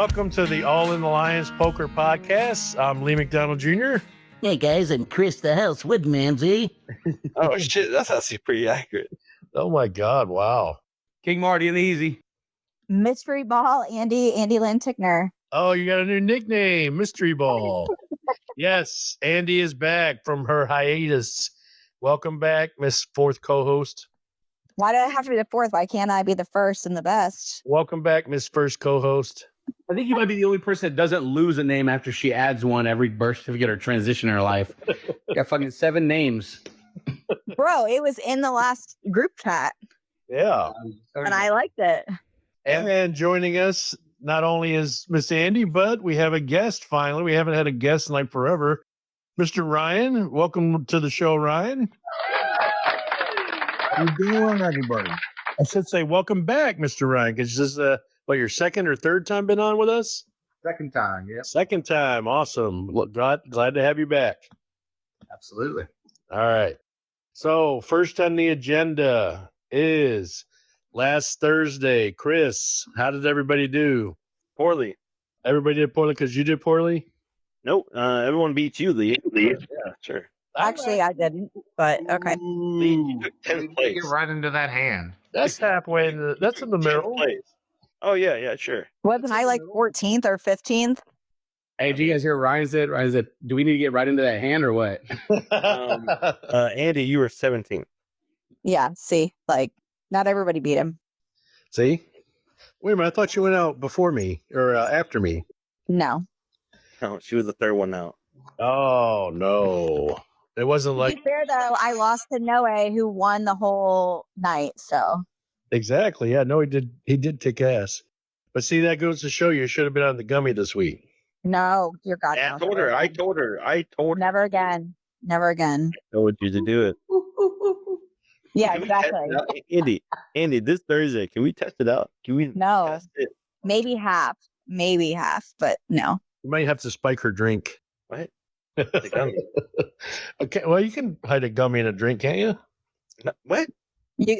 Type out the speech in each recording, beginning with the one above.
welcome to the All in Alliance Poker Podcast. I'm Lee McDonald Jr. Hey guys, I'm Chris the House Woodmansey. Oh shit, that's actually pretty accurate. Oh my God, wow. King Marty and the Easy. Mystery Ball, Andy Lynn Tickner. Oh, you got a new nickname, Mystery Ball. Yes, Andi is back from her hiatus. Welcome back, Miss Fourth Co-host. Why do I have to be the fourth? Why can't I be the first and the best? Welcome back, Miss First Co-host. I think you might be the only person that doesn't lose a name after she adds one every birth certificate or transition in her life. Got fucking 7 names. Bro, it was in the last group chat. Yeah. And I liked it. And then joining us not only is Miss Andi, but we have a guest finally. We haven't had a guest in like forever. Mr. Ryan, welcome to the show, Ryan. How you doing, everybody? I should say welcome back, Mr. Ryan, because this is your second or third time been on with us? Second time, yeah. Second time. Awesome. Look, glad to have you back. Absolutely. All right. So first on the agenda is last Thursday. Chris, how did everybody do? Poorly. Everybody did poorly because you did poorly? Nope. Everyone beats you, Lee. Yeah, sure. Actually, I didn't, but okay. Lee, you took 10th place. Get right into that hand. That's halfway. That's in the middle. 10th place. Oh, yeah, sure. Wasn't I like 14th or 15th? Hey, did you guys hear Ryan said, do we need to get right into that hand or what? Andi, you were 17th. Yeah, see, like not everybody beat him. See? Wait a minute. I thought you went out before me or after me. No. No, she was the third one out. Oh, no. It wasn't To like be fair though, I lost to Noe, who won the whole night. So exactly. Yeah, no, he did. He did kick ass. But see, that goes to show you should have been on the gummy this week. no, you're God. I no, told never her. I again. told her. Never again. Never again. I told you to do it. Yeah, Can we test exactly. it out? Andy, this Thursday, can we test it out? Can we No. test it? Maybe half, but no. You might have to spike her drink. What? The gummy. Okay, well, you can hide a gummy in a drink, can't you? No, what?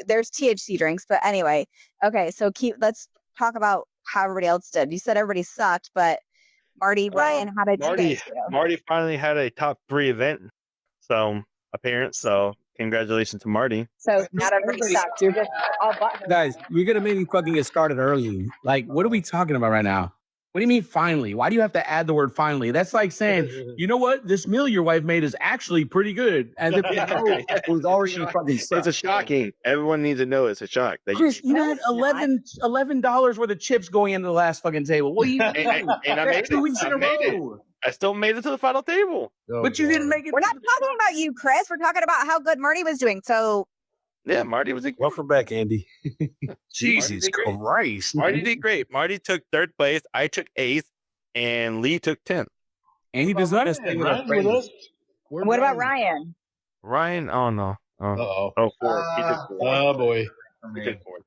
There's THC drinks, but anyway. Okay, so let's talk about how everybody else did. You said everybody sucked, but Marty, Ryan, how did you guys do? Marty finally had a top 3 event. So congratulations to Marty. So not everybody sucked. You're just all butthurt. Guys, we're going to maybe fucking get started early. Like, what are we talking about right now? What do you mean finally? Why do you have to add the word finally? That's like saying, you know what? This meal your wife made is actually pretty good. As if it was already fucking It's a shocking. Everyone needs to know it's a shock. That Chris, you had $11 worth of chips going into the last fucking table. What are you and I made 2 weeks in a row? I still made it to the final table. Oh, But you didn't make it. We're not talking about you, Chris. We're talking about how good Marty was doing. So Yeah, Marty was a Welcome back, Andi. Jesus Christ. Marty did great. Marty took 3rd place. I took 8th, and Lee took 10th. And he does not have to Ryan's with us. what about Ryan? Ryan, oh no, Uh-oh. 4th. He took 4th. Oh, boy. He took 4th.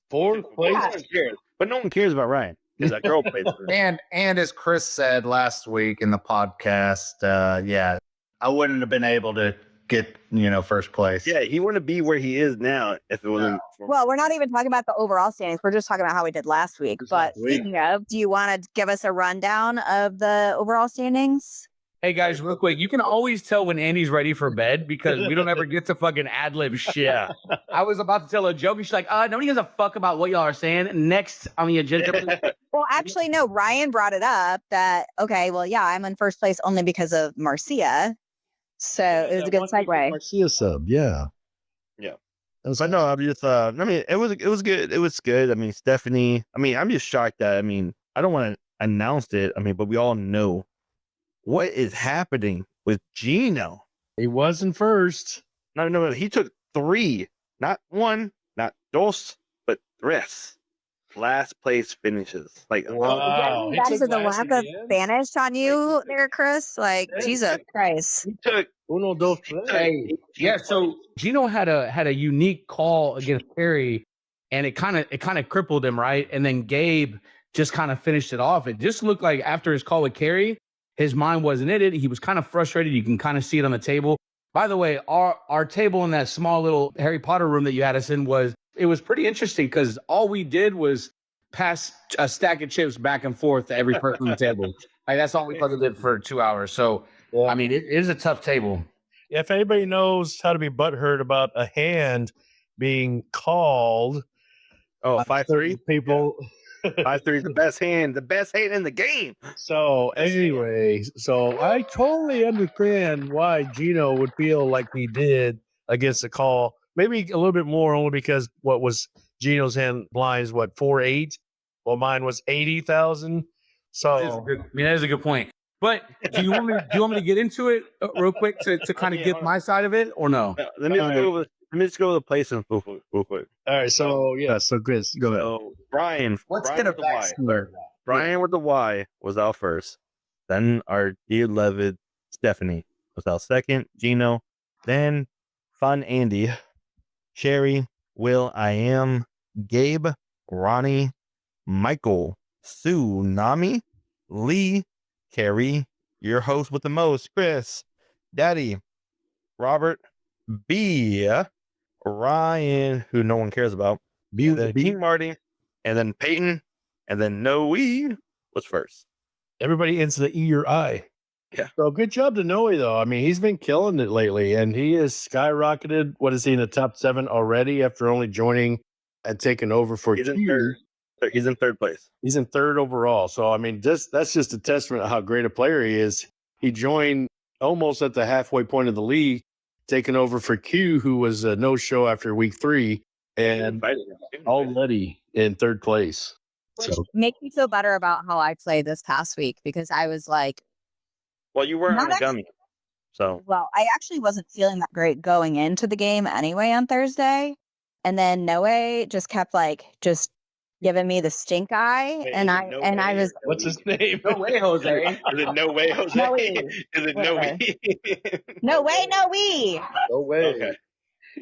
Fourth place? No one cares. But no one cares about Ryan because that girl plays for him. And as Chris said last week in the podcast, I wouldn't have been able to get, first place. Yeah, he wouldn't be where he is now if it wasn't. For Well, we're not even talking about the overall standings. We're just talking about how we did last week. But speaking of, do you want to give us a rundown of the overall standings? Hey guys, real quick, you can always tell when Andy's ready for bed because we don't ever get to fucking ad-lib shit. Yeah. I was about to tell a joke and she's like, nobody gives a fuck about what y'all are saying. Next on the agenda. Well, actually, no. Ryan brought it up that, okay, well, yeah, I'm in first place only because of Marcia. So it was a good segue. Marcia sub, yeah. Yeah. That was But no, I'm just. I mean, it was good. It was good. I mean, Stephanie. I mean, I'm just shocked that. I mean, I don't want to announce it. I mean, but we all know what is happening with Gino. He wasn't first. No. He took 3, not 1, not dos, but 3 last place finishes. Like, Wow. Back to the lack of Spanish on you there, Chris. Like, Jesus Christ. he took. Uno, dos, tres. Hey, yeah. So Gino had a unique call against Perry, and it kind of crippled him, right? And then Gabe just kind of finished it off. It just looked like after his call with Carrie, his mind wasn't in it. He was kind of frustrated. You can kind of see it on the table. By the way, our table in that small little Harry Potter room that you had us in was pretty interesting because all we did was pass a stack of chips back and forth to every person on the table. Like that's all we fucking did for 2 hours. So I mean, it is a tough table. If anybody knows how to be butthurt about a hand being called, 5-3 people. 5-3 is the best hand in the game. So anyway, so I totally understand why Gino would feel like he did against the call. Maybe a little bit more, only because what was Gino's hand blinds, 4-8? Well, mine was 80,000. So that is a good point. But do you want me to get into it real quick to kind of get my side of it, or no? Let me just go over the placement real quick. All right, so Chris, go ahead. So Brian, Let's Brian get a with the Y. backstory. Brian with the Y was out first. Then our dear beloved Stephanie was out second. Gino, then Fun Andy, Sherry, Will, I Am, Gabe, Ronnie, Michael, Sue, Nami, Lee, Carrie, your host with the most, Chris, Daddy, Robert, B, Ryan, who no one cares about, then King Marty, and then Peyton, and then Noe was first. Everybody into the E or I. Yeah. So good job to Noe, though. I mean, he's been killing it lately, and he has skyrocketed. What is he in the top 7 already after only joining and taking over for He's in third. He's in third place. He's in third overall. So, I mean, that's just a testament of how great a player he is. He joined almost at the halfway point of the league, taking over for Q, who was a no-show after week 3, and already in third place. So Make me feel better about how I played this past week, because I was like, Well, you weren't Not on a gummy. So, well, I actually wasn't feeling that great going into the game anyway on Thursday. And then Noe just kept just giving me the stink eye. Wait, and is I it and I was what's his name? No way, Jose. is it no way, Jose? Noe. Is it no Whatever. way? no way, no we. No way. Okay.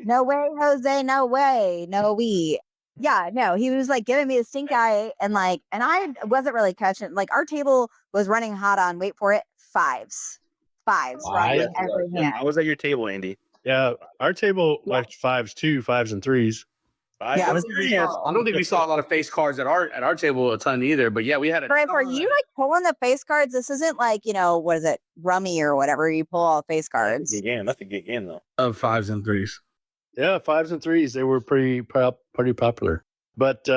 No way, Jose, no way, no we. Yeah, no, he was giving me the stink eye, and I wasn't really catching. Our table was running hot on, wait for it, fives, right? Every hand. I was at your table, Andy. Yeah, our table like 5s, 2, 5s, and 3s. Yeah, it was I don't think we saw a lot of face cards at our table a ton either. But yeah, we had a Right, for you pulling the face cards, this isn't what is it, rummy or whatever, you pull all the face cards. Good game. That's a good game, though. of 5s and 3s. Yeah, 5s and 3s. They were pretty popular. But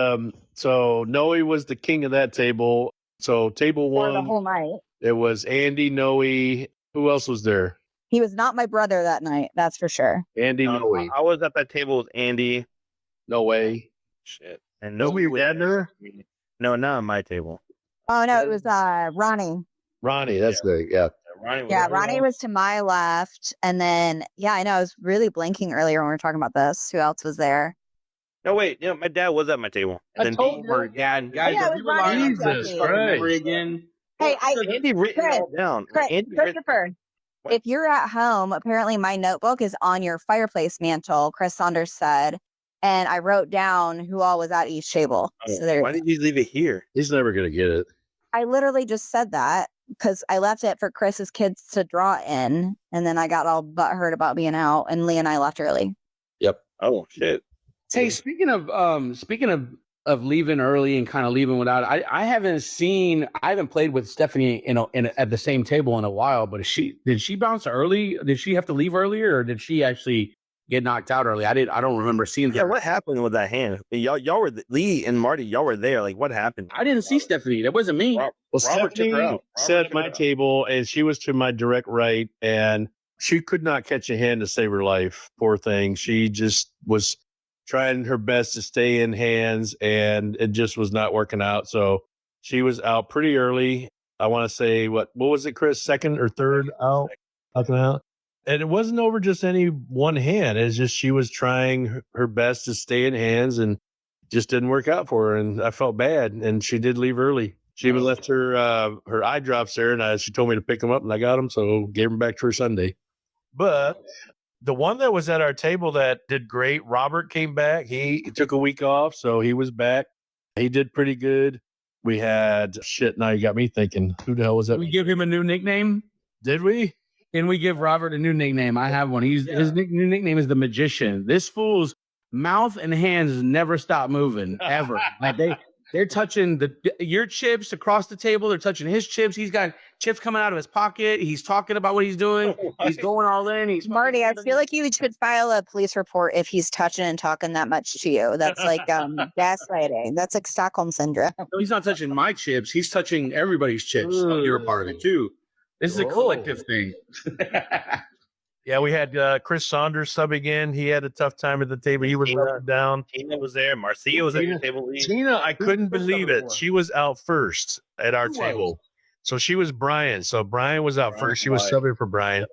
so Noe was the king of that table. So table For the 1, whole night. it was Andy, Noe. Who else was there? He was not my brother that night, that's for sure. Andy, Noe. I was at that table with Andy. No way. Shit. And nobody was there? No, not on my table. Oh no, it was Ronnie. Ronnie, that's the Ronnie was Yeah, Ronnie was to my left. And then I know I was really blinking earlier when we were talking about this. Who else was there? No, wait. My dad was at my table. And then told you. Dad. Guys, Yeah, it if was you rely on Ronnie. Jesus Jesus Christ. memory again. Hey, Andy written it all down. Andy written- Christopher, What? if you're at home, apparently my notebook is on your fireplace mantle, Chris Saunders said. And I wrote down who all was at each table. Oh, So there, why did you leave it here? He's never going to get it. I literally just said that because I left it for Chris's kids to draw in. And then I got all butthurt about being out. And Lee and I left early. Oh, shit. Hey, speaking of leaving early and kind of leaving without, I haven't played with Stephanie at the same table in a while. But did she bounce early? Did she have to leave earlier, or did she actually get knocked out early? I don't remember seeing that. Yeah, what happened with that hand? Y'all were Lee and Marty. Y'all were there. What happened? I didn't see Stephanie. That wasn't me. Well, Robert took her Stephanie out. sat at my table, and she was to my direct right, and she could not catch a hand to save her life. Poor thing. She just was trying her best to stay in hands, and it just was not working out. So she was out pretty early. I want to say, what was it, Chris? Second or third out? And it wasn't over just any one hand. It's just she was trying her best to stay in hands, and just didn't work out for her. And I felt bad. And she did leave early. She even left her eye drops there, and she told me to pick them up, and I got them, so gave them back to her Sunday. But the one that was at our table that did great, Robert came back. He took a week off, so he was back. He did pretty good. We had now you got me thinking, who the hell was that? Did we give him a new nickname? Did we? Can we give Robert a new nickname? I have one. His new nickname is the Magician. This fool's mouth and hands never stop moving ever. They're touching your chips across the table. They're touching his chips. He's got chips coming out of his pocket. He's talking about what he's doing. He's going all in. He's Marty, I feel like you should file a police report if he's touching and talking that much to you. That's like gaslighting. That's like Stockholm syndrome. No, he's not touching my chips. He's touching everybody's chips. You're a part of it too. This is a collective thing. Yeah, we had Chris Saunders subbing in. He had a tough time at the table. He was down. Tina was there. Marcia was at the table. Tina, I couldn't believe it. She was out first at our table. So she was Brian. So Brian was out first. She was subbing for Brian.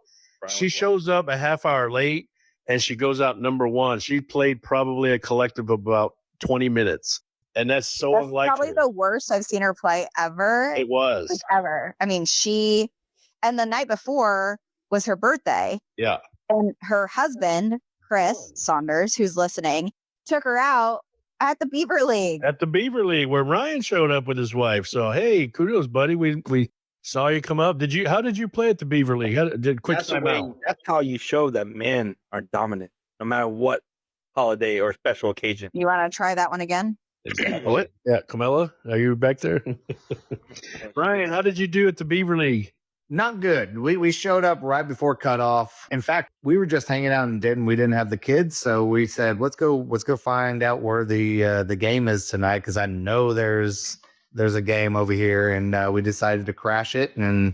She shows up a half hour late, and she goes out number one. She played probably a collective of about 20 minutes. And that's unlike probably her. the worst I've seen her play ever. It was. Like, ever. I mean, and the night before was her birthday. Yeah. And her husband, Chris Saunders, who's listening, took her out at the Beaver League. At the Beaver League, where Ryan showed up with his wife. So, hey, kudos, buddy. We saw you come up. How did you play at the Beaver League? Quick time out. That's how you show that men are dominant, no matter what holiday or special occasion. You want to try that one again? What? Yeah, Camilla, are you back there? Brian, how did you do at the Beaver League? Not good. We showed up right before cutoff. In fact, we were just hanging out and we didn't have the kids, so we said let's go find out where the game is tonight, because I know there's a game over here, and we decided to crash it. And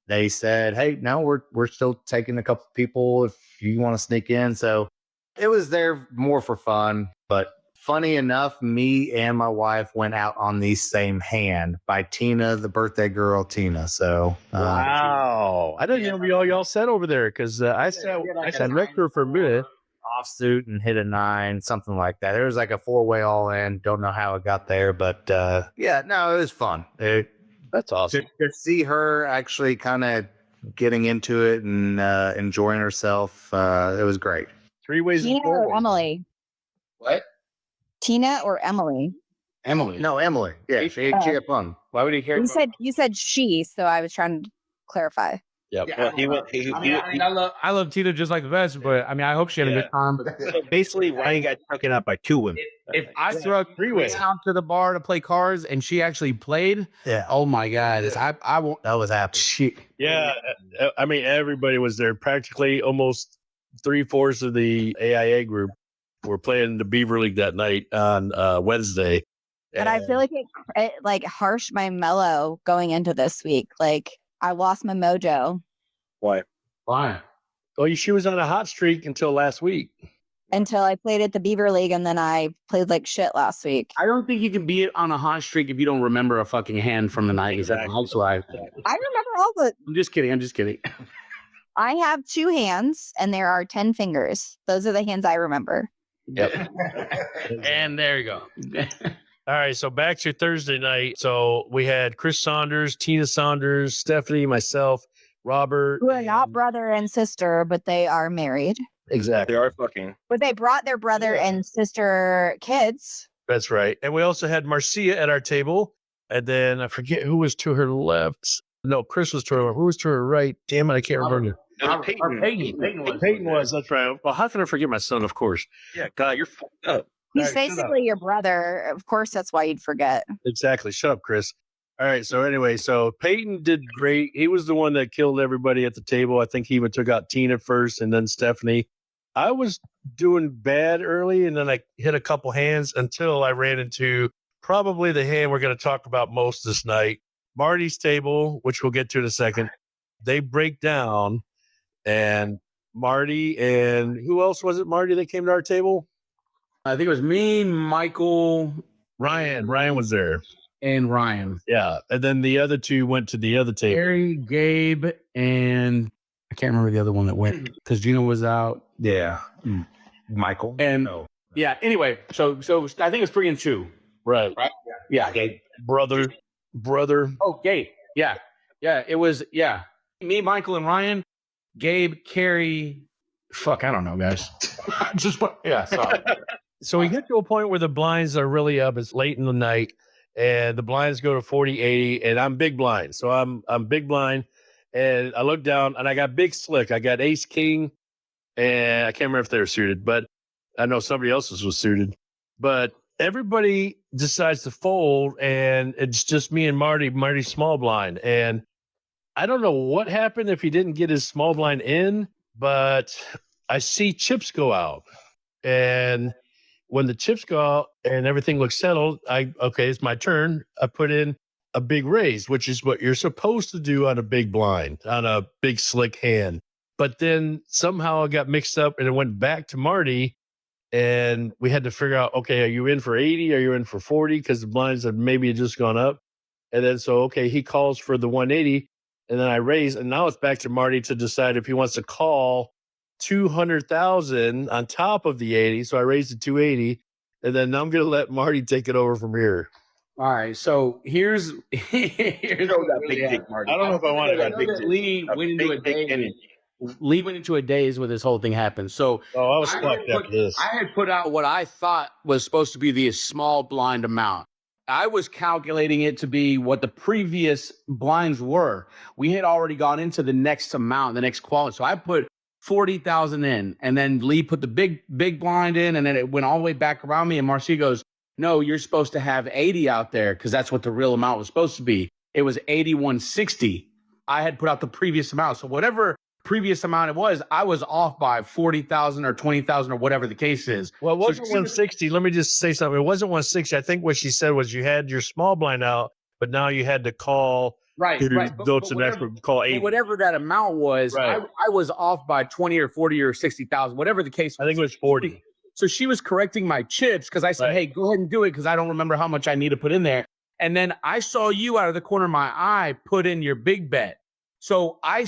they said, hey, no, we're still taking a couple people if you want to sneak in. So it was there more for fun, but. Funny enough, me and my wife went out on the same hand by Tina, the birthday girl, Tina. So, wow. I didn't know y'all sat over there, because I sat next to her for a minute. Offsuit and hit a 9, something like that. There was like a 4-way all in. Don't know how it got there, but yeah, no, it was fun. That's awesome. To see her actually kind of getting into it and enjoying herself, it was great. 3 ways. Tina or Emily? What? Tina or Emily? Emily. No, Emily. Yeah, she had fun. Why would he care? You said she, so I was trying to clarify. Yep. Well, I love Tina just like the best, but I mean, I hope she had a good time. So basically, Ryan got taken out by 2 women. If I threw a 3-way down to the bar to play cards and she actually played, oh my God, I won't. That was happy. Yeah, I mean, everybody was there. Practically almost 3/4 of the AIA group were playing the Beaver League that night on Wednesday. But I feel like it like harshed my mellow going into this week. Like I lost my mojo. Why? Oh, she was on a hot streak until last week. Until I played at the Beaver League, and then I played like shit last week. I don't think you can be on a hot streak if you don't remember a fucking hand from the night. Exactly. That's why. I remember all the. I'm just kidding. I have 2 hands, and there are 10 fingers. Those are the hands I remember. Yep. And there you go. All right, so back to Thursday night. So we had Chris Saunders, Tina Saunders, Stephanie, myself, Robert. Who are not brother and sister, but they are married. Exactly. They are fucking. But they brought their brother and sister kids. That's right. And we also had Marcia at our table. And then I forget who was to her left. No, Chris was to her. Who was to her right? Damn it, I can't remember. Peyton was. That's right. Well, how can I forget my son? Of course. Yeah, God, you're fucked up. He's basically your brother. Of course, that's why you'd forget. Exactly. Shut up, Chris. All right. So anyway, Peyton did great. He was the one that killed everybody at the table. I think he even took out Tina first and then Stephanie. I was doing bad early, and then I hit a couple hands until I ran into probably the hand we're going to talk about most this night. Marty's table, which we'll get to in a second. They break down, and Marty and who else was it, Marty, that came to our table? I think it was me, Michael, Ryan. Ryan was there. And Ryan. Yeah. And then the other 2 went to the other table. Harry, Gabe, and I can't remember the other one that went because Gina was out. Yeah. Michael. And yeah, anyway, so I think it's 3 and 2. Right. Yeah. Gabe. Brother. Oh, Gabe. Yeah. It was, me, Michael, and Ryan. Gabe, Carrie. Fuck, I don't know, guys. Sorry. So we get to a point where the blinds are really up. It's late in the night, and the blinds go to 40-80, and I'm big blind. So I'm big blind, and I look down, and I got big slick. I got ace king, and I can't remember if they were suited, but I know somebody else's was suited. But everybody decides to fold, and it's just me and Marty's small blind. And I don't know what happened if he didn't get his small blind in, but I see chips go out. And when the chips go out and everything looks settled, okay, it's my turn. I put in a big raise, which is what you're supposed to do on a big blind, on a big slick hand. But then somehow I got mixed up and it went back to Marty, and we had to figure out, okay, are you in for 80? Are you in for 40? Because the blinds have maybe just gone up. And then so, okay, he calls for the 180, and then I raise, and now it's back to Marty to decide if he wants to call 200,000 on top of the 80. So I raised to 280, and then I'm going to let Marty take it over from here. All right, so here's that big dick, Marty. I don't know if I wanted that big dick. Lee went into a daze when this whole thing happened. So I was fucked after this. I had put out what I thought was supposed to be the small blind amount. I was calculating it to be what the previous blinds were. We had already gone into the next amount, the next quality. So I put 40,000 in, and then Lee put the big blind in, and then it went all the way back around me. And Marcia goes, "No, you're supposed to have 80 out there because that's what the real amount was supposed to be." It was 8160. I had put out the previous amount. So whatever previous amount it was, I was off by 40,000 or 20,000 or whatever the case is. Well, it wasn't 160. Let me just say something. It wasn't 160. I think what she said was you had your small blind out, but now you had to call. Right. Call 80. Whatever that amount was, right. I was off by 20 or 40 or 60,000, whatever the case was. I think it was 40. So she was correcting my chips because I said, right. Hey, go ahead and do it because I don't remember how much I need to put in there. And then I saw you out of the corner of my eye put in your big bet. So I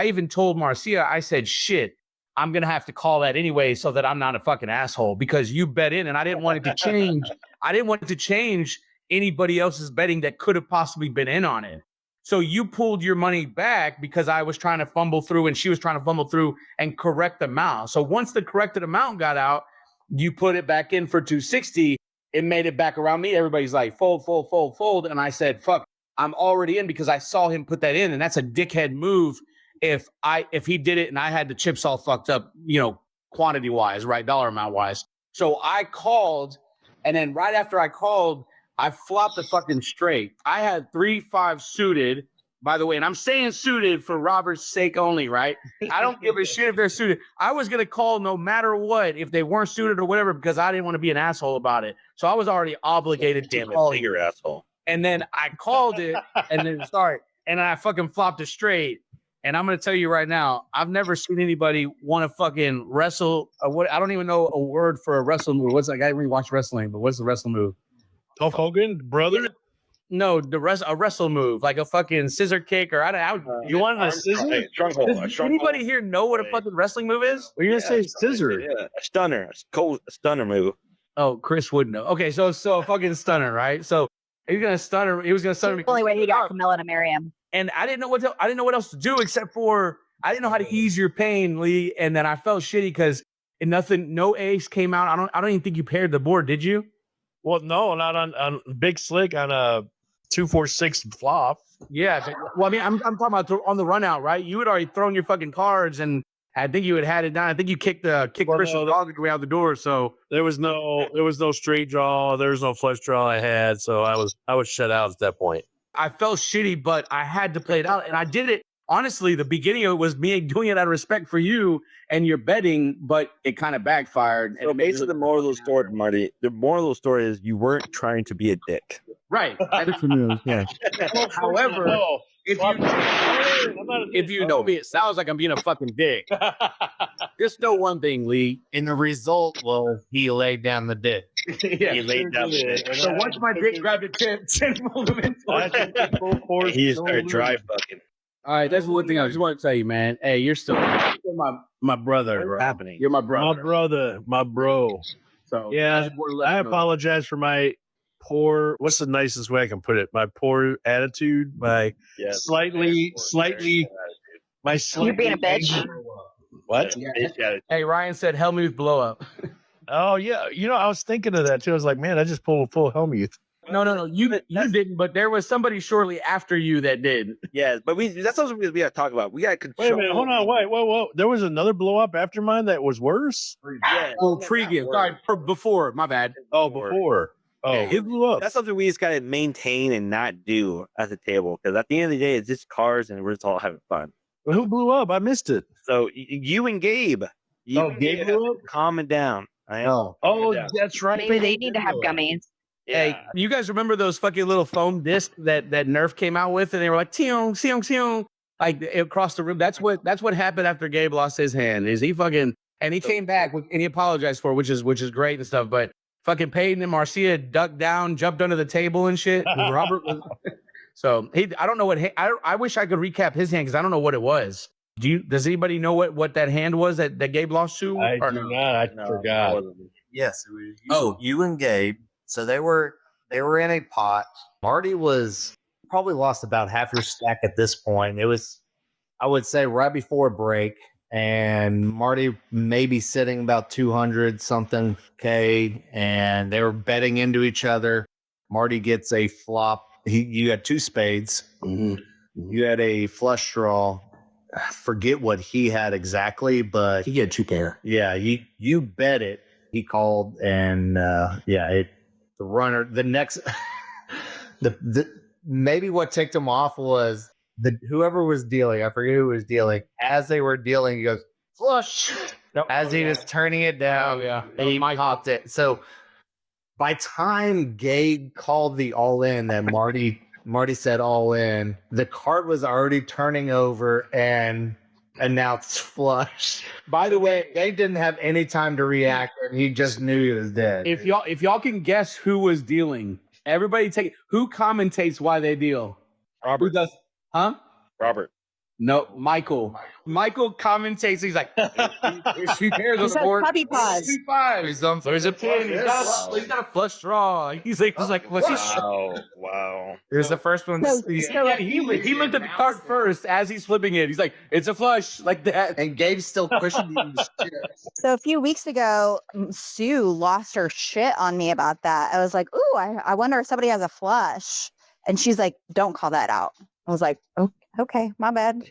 even told Marcia, I said, shit, I'm going to have to call that anyway so that I'm not a fucking asshole because you bet in and I didn't want it to change. I didn't want it to change anybody else's betting that could have possibly been in on it. So you pulled your money back because I was trying to fumble through and she was trying to fumble through and correct the amount. So once the corrected amount got out, you put it back in for 260. It made it back around me. Everybody's like, fold, fold, fold, fold. And I said, fuck, I'm already in because I saw him put that in. And that's a dickhead move if he did it and I had the chips all fucked up, quantity wise, right? Dollar amount wise. So I called, and then right after I called, I flopped the fucking straight. I had 3-5 suited, by the way, and I'm saying suited for Robert's sake only, right? I don't give a shit if they're suited. I was going to call no matter what if they weren't suited or whatever because I didn't want to be an asshole about it. So I was already obligated to call you. Bigger asshole. And then I called it, and then and I fucking flopped it straight. And I'm going to tell you right now, I've never seen anybody want to fucking wrestle. I don't even know a word for a wrestling move. What's that guy? We watch wrestling, but what's the wrestling move? Hulk Hogan, brother? No, a wrestle move, like a fucking scissor kick, or you want a scissor? Does anybody here know what a fucking wrestling move is? Well, you're gonna say scissor. Yeah, a stunner. A stunner move. Oh, Chris would know. Okay, so a fucking stunner, right? So he was gonna stunner. He was gonna stunner me. The only way he got Camilla to marry him. And I didn't know what else to do except for I didn't know how to ease your pain, Lee. And then I felt shitty because no ace came out. I don't even think you paired the board, did you? Well, no, not on big slick on a 2-4-6 flop. Yeah. Well, I mean, I'm talking about on the run out, right? You had already thrown your fucking cards, and I think you had it down. I think you kicked Christian dog way out the door. So there was no straight draw. There was no flush draw I had. So I was shut out at that point. I felt shitty, but I had to play it out, and I did it. Honestly, the beginning of it was me doing it out of respect for you and your betting, but it kind of backfired. So basically, the moral of the story, Marty, the moral of the story is you weren't trying to be a dick. Right. Yeah. However, if you know me, it sounds like I'm being a fucking dick. Just know one thing, Lee. In the result, he laid down the dick. Yeah, he laid down the dick. So once my dick grabbed the chips and moved him into he started dry fucking. All right, that's one thing I just want to tell you, man. Hey, you're still my brother. What's happening? You're my brother. My bro. So yeah, I apologize for my poor. What's the nicest way I can put it? My poor attitude. My slightly. You're being a bitch. What? Yeah. Hey, Ryan said Helmuth blow up. Oh yeah, I was thinking of that too. I was like, man, I just pulled a full Helmuth. No, you didn't. But there was somebody shortly after you that did. Yeah, but that's something we got to talk about. We got to control. Wait a minute, hold on, whoa. There was another blow up after mine that was worse. Yeah. Oh, pre-game. Sorry, before. My bad. Oh, before. Oh, who blew up? That's something we just gotta maintain and not do at the table. Because at the end of the day, it's just cars and we're just all having fun. Who blew up? I missed it. So you and Gabe, Gabe blew up? calming down. Oh, that's right. Maybe they need to have gummies. Hey, you guys remember those fucking little foam discs that Nerf came out with, and they were like tiong, tiong, tiong, like across the room. That's what happened after Gabe lost his hand. Is he fucking and he came back and he apologized for it, which is great and stuff. But fucking Peyton and Marcia ducked down, jumped under the table and shit. Robert was, so I don't know what I wish I could recap his hand because I don't know what it was. Does anybody know what that hand was that Gabe lost to? I do not. I forgot. Yes, it was you and Gabe. So they were in a pot. Marty was probably lost about half your stack at this point. It was, I would say, right before break, and Marty maybe sitting about 200 something K, and they were betting into each other. Marty gets a flop. You had 2 spades. Mhm. You had a flush draw. I forget what he had exactly, but He had 2 pair. yeah, you bet it. He called, and the runner, the next, the maybe what ticked him off was whoever was dealing. I forget who was dealing. As they were dealing, he goes flush. As he was turning it down, he popped it. So by time Gabe called the all in that Marty said all in, the card was already turning over and announced flush. By the way, Gabe didn't have any time to react, and he just knew he was dead. If y'all can guess who was dealing, everybody who commentates why they deal. Robert. Who does? Huh? Robert. No, Michael. Michael commentates. He's like, there's 2 pairs on the board. Puppy paws. 2 fives. There's a pin. He's got a flush draw. He's like, what's he? Wow. Here's the first one. He looked at the card first as he's flipping it. He's like, it's a flush, like that. And Gabe's still cushioning the shit. So a few weeks ago, Sue lost her shit on me about that. I was like, ooh, I wonder if somebody has a flush. And she's like, don't call that out. I was like, oh, okay, my bad.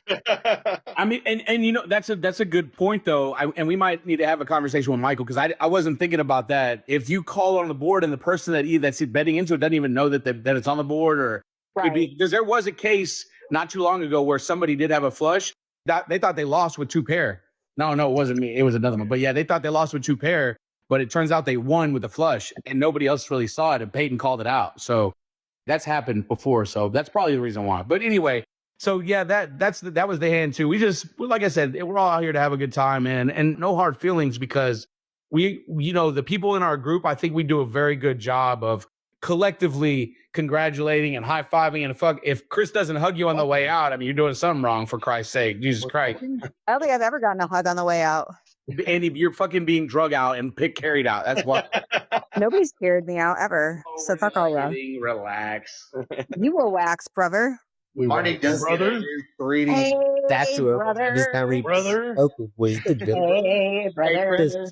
I mean, and you know, that's a good point though. And we might need to have a conversation with Michael because I wasn't thinking about that. If you call on the board and the person that's betting into it doesn't even know that it's on the board, or could be, because there was a case not too long ago where somebody did have a flush that they thought they lost with 2 pair. No, it wasn't me. It was another one. But yeah, they thought they lost with 2 pair, but it turns out they won with a flush and nobody else really saw it. And Peyton called it out. So that's happened before. So that's probably the reason why. But anyway, so yeah, that was the hand too. We just, like I said, we're all out here to have a good time, man, and no hard feelings because the people in our group, I think we do a very good job of collectively congratulating and high-fiving. And if Chris doesn't hug you on the way out, I mean, you're doing something wrong, for Christ's sake. Jesus Christ. I don't think I've ever gotten a hug on the way out. Andy, you're fucking being drug out and carried out. That's what. Nobody's carried me out ever. So fuck all that. Relax. You will wax, brother. Marty does get a new 3D Hey, statue of brother. this now Brother. Hey, brother.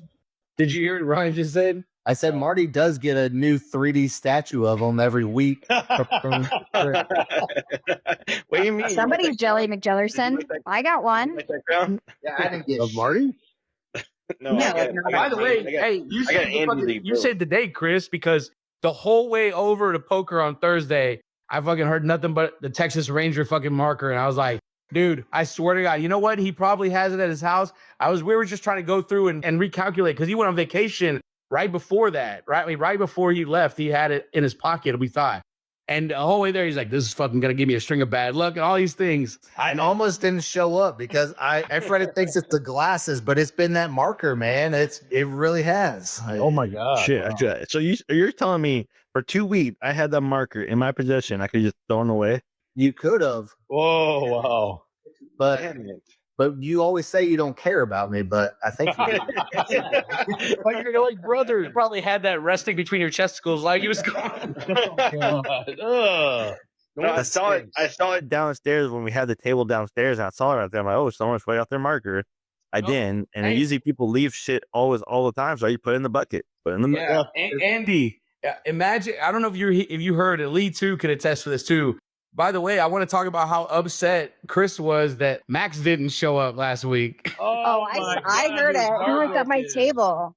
Did you hear what Ryan just said? I said Marty does get a new 3D statue of him every week. What do you mean? Somebody's Jelly McJellerson. I got one. Yeah, I didn't get Of Marty? No. By the way, hey, you saved the day, Chris, because the whole way over to poker on Thursday, I fucking heard nothing but the Texas Ranger fucking marker, and I was like, dude, I swear to God, you know what? He probably has it at his house. We were just trying to go through and recalculate because he went on vacation right before that, right? I mean, right before he left, he had it in his pocket, we thought. And the whole way there, he's like, this is fucking gonna give me a string of bad luck and all these things. I almost didn't show up because everybody thinks it's the glasses, but it's been that marker, man. It really has. Oh my God. Shit. Wow. So you're telling me for 2 weeks I had that marker in my possession, I could just throw it away? You could have, Whoa, wow. but you always say you don't care about me, but I think you do. But you're like, brother, you probably had that resting between your chesticles like he was going. Ugh. No, I saw it downstairs when we had the table downstairs, and I saw it right there. I'm like, oh, someone's way out their marker. I didn't, and usually people leave shit all the time, so you put it in the bucket. Put it in the Andy, imagine. I don't know if you heard it. Lee too could attest to this too. By the way, I want to talk about how upset Chris was that Max didn't show up last week. I heard it. He was at my table.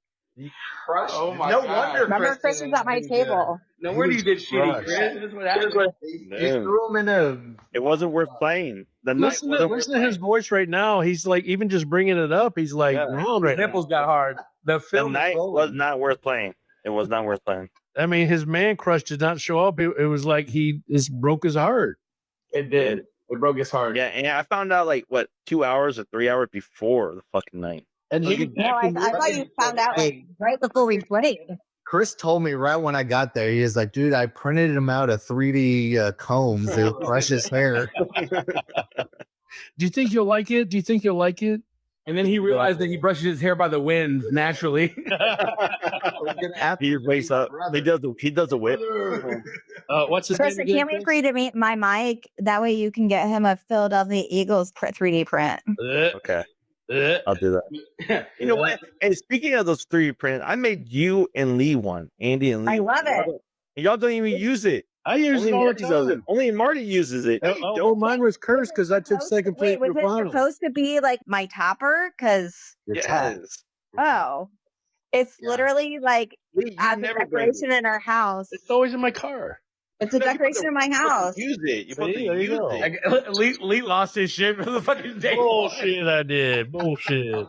Oh my No God. wonder. Remember, Chris was at my table. No wonder you did shitty, Chris. That's what happened. You threw him in a. It wasn't worth playing. The night Listen to his voice right now. He's like, even just bringing it up, he's like, round right now. Nipples got hard. The The film night was not worth playing. It was not worth playing. I mean, his man crush did not show up. It was like he just broke his heart. It did. It broke his heart. Yeah, and I found out like what 2 hours or 3 hours before the fucking night. And he No, I thought you found out like right before we played. Chris told me right when I got there, he was like, dude, I printed him out a 3D combs to brush his hair. Do you think you'll like it? Do you think you'll like it? And then he realized that he brushes his hair by the wind naturally. He wakes up. He does a whip. What's his Chris, name I can't wait for you to meet my mic. That way you can get him a Philadelphia Eagles 3D print. Okay, I'll do that. You know what? And speaking of those 3D print, I made you and Lee one. Andy and Lee. I love it. And y'all don't even use it. I usually Only Marty uses it. Oh, mine was cursed because I took second place Wait, in was the it final. supposed to be like my topper? Because Yes. it's literally like Lee, you as a never bring it. decoration in our house. It's always in my car. It's a decoration in my house. Use it. You're supposed to There you use go. it. Lee lost his shit for the fucking day. Bullshit, I did. Bullshit.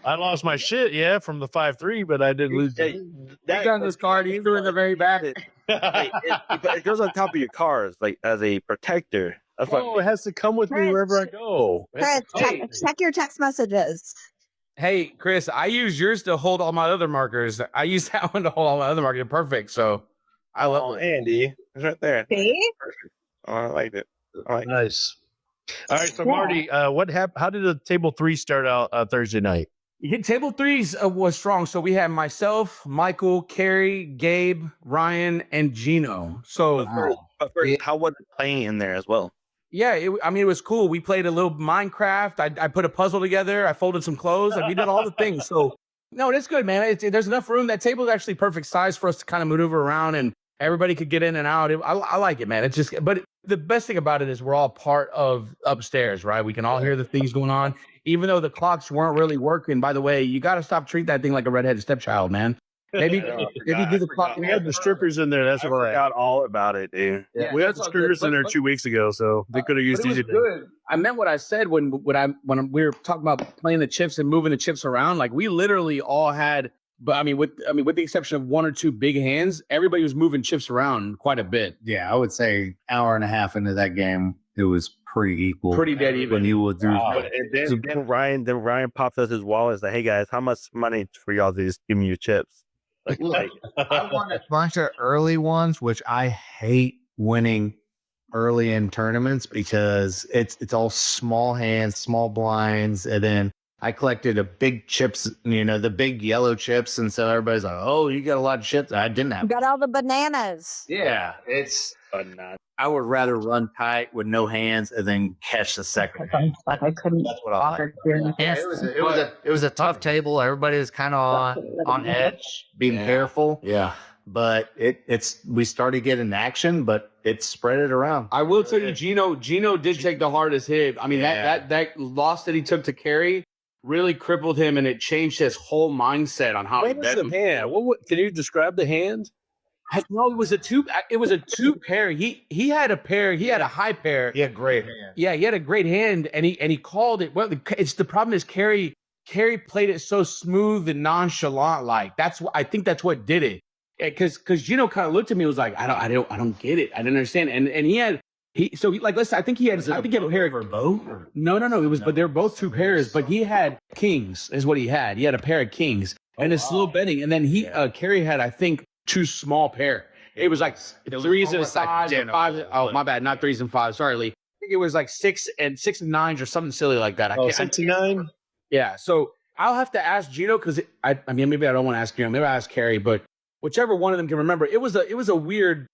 I lost my shit, yeah, from the 5-3, but I didn't lose. Hey, He got this card. He threw in the very back. it goes on top of your cars, like as a protector. That's Oh, it has to come with me wherever I go. Chris, check your text messages. Hey, Chris, I use yours to hold all my other markers. I use that one to hold all my other markers. Perfect. So I love it. Andy. It's right there. See? Oh, I liked it. I like it. Nice. All right, so Marty, what happened? How did the table 3 start out Thursday night? Table threes was strong. So we had myself, Michael, Carrie, Gabe, Ryan, and Gino. So But first, how was it playing in there as well? yeah, it was cool. We played a little Minecraft. I put a puzzle together. I folded some clothes. We did all the things. So no, that's good, man. There's enough room. That table is actually perfect size for us to kind of maneuver around and everybody could get in and out. I like it, man. It's just, but the best thing about it is we're all part of upstairs, right? We can all hear the things going on, even though the clocks weren't really working. By the way, you got to stop treating that thing like a redheaded stepchild, man. Maybe do the clock. We had the strippers in there. That's I what I forgot all about it, dude. Yeah, we had the strippers in there 2 weeks ago, so they could have used But it was easy. good. I meant what I said when we were talking about playing the chips and moving the chips around. Like we literally all had, but I mean, with the exception of one or two big hands, everybody was moving chips around quite a bit. Yeah, I would say hour and a half into that game, it was pretty equal. Pretty dead even. When you would do. And then Ryan pops out his wallet and says, "Hey guys, how much money for y'all to just give me your chips?" I won a bunch of early ones, which I hate winning early in tournaments because it's all small hands, small blinds, and then I collected a big chips, the big yellow chips, and so everybody's like, "Oh, you got a lot of chips." I didn't have. Got all the bananas. Yeah, I would rather run tight with no hands and then catch the second. I couldn't That's what I like. Yes, It was a tough table. Everybody was kind of on edge, being careful. Yeah. But we started getting action, but it spread it around. I will tell you, Gino did take the hardest hit. I mean, that loss that he took to Carrie really crippled him, and it changed his whole mindset on how he What was bet. the hand? What can you describe the hand? No, it was a two pair. He had a pair. He had a high pair. Yeah, great. Yeah, he had a great hand, and he called it. Well, it's the problem is Carrie played it so smooth and nonchalant. Like I think that's what did it. Because Gino kind of looked at me and was like, I don't get it. I didn't understand. And listen, I think he had a pair of both. No. It was, but they're both two pairs. But he had kings, is what he had. He had a pair of kings and it's slow betting. And then Carrie had, I think, two small pair. It was like threes and fives. Oh, my bad, not threes and fives. Sorry, Lee. I think it was like six and nines or something silly like that. 69? Yeah. So I'll have to ask Gino because I mean maybe I don't want to ask Gino. Maybe I ask Carrie, but whichever one of them can remember, it was a weird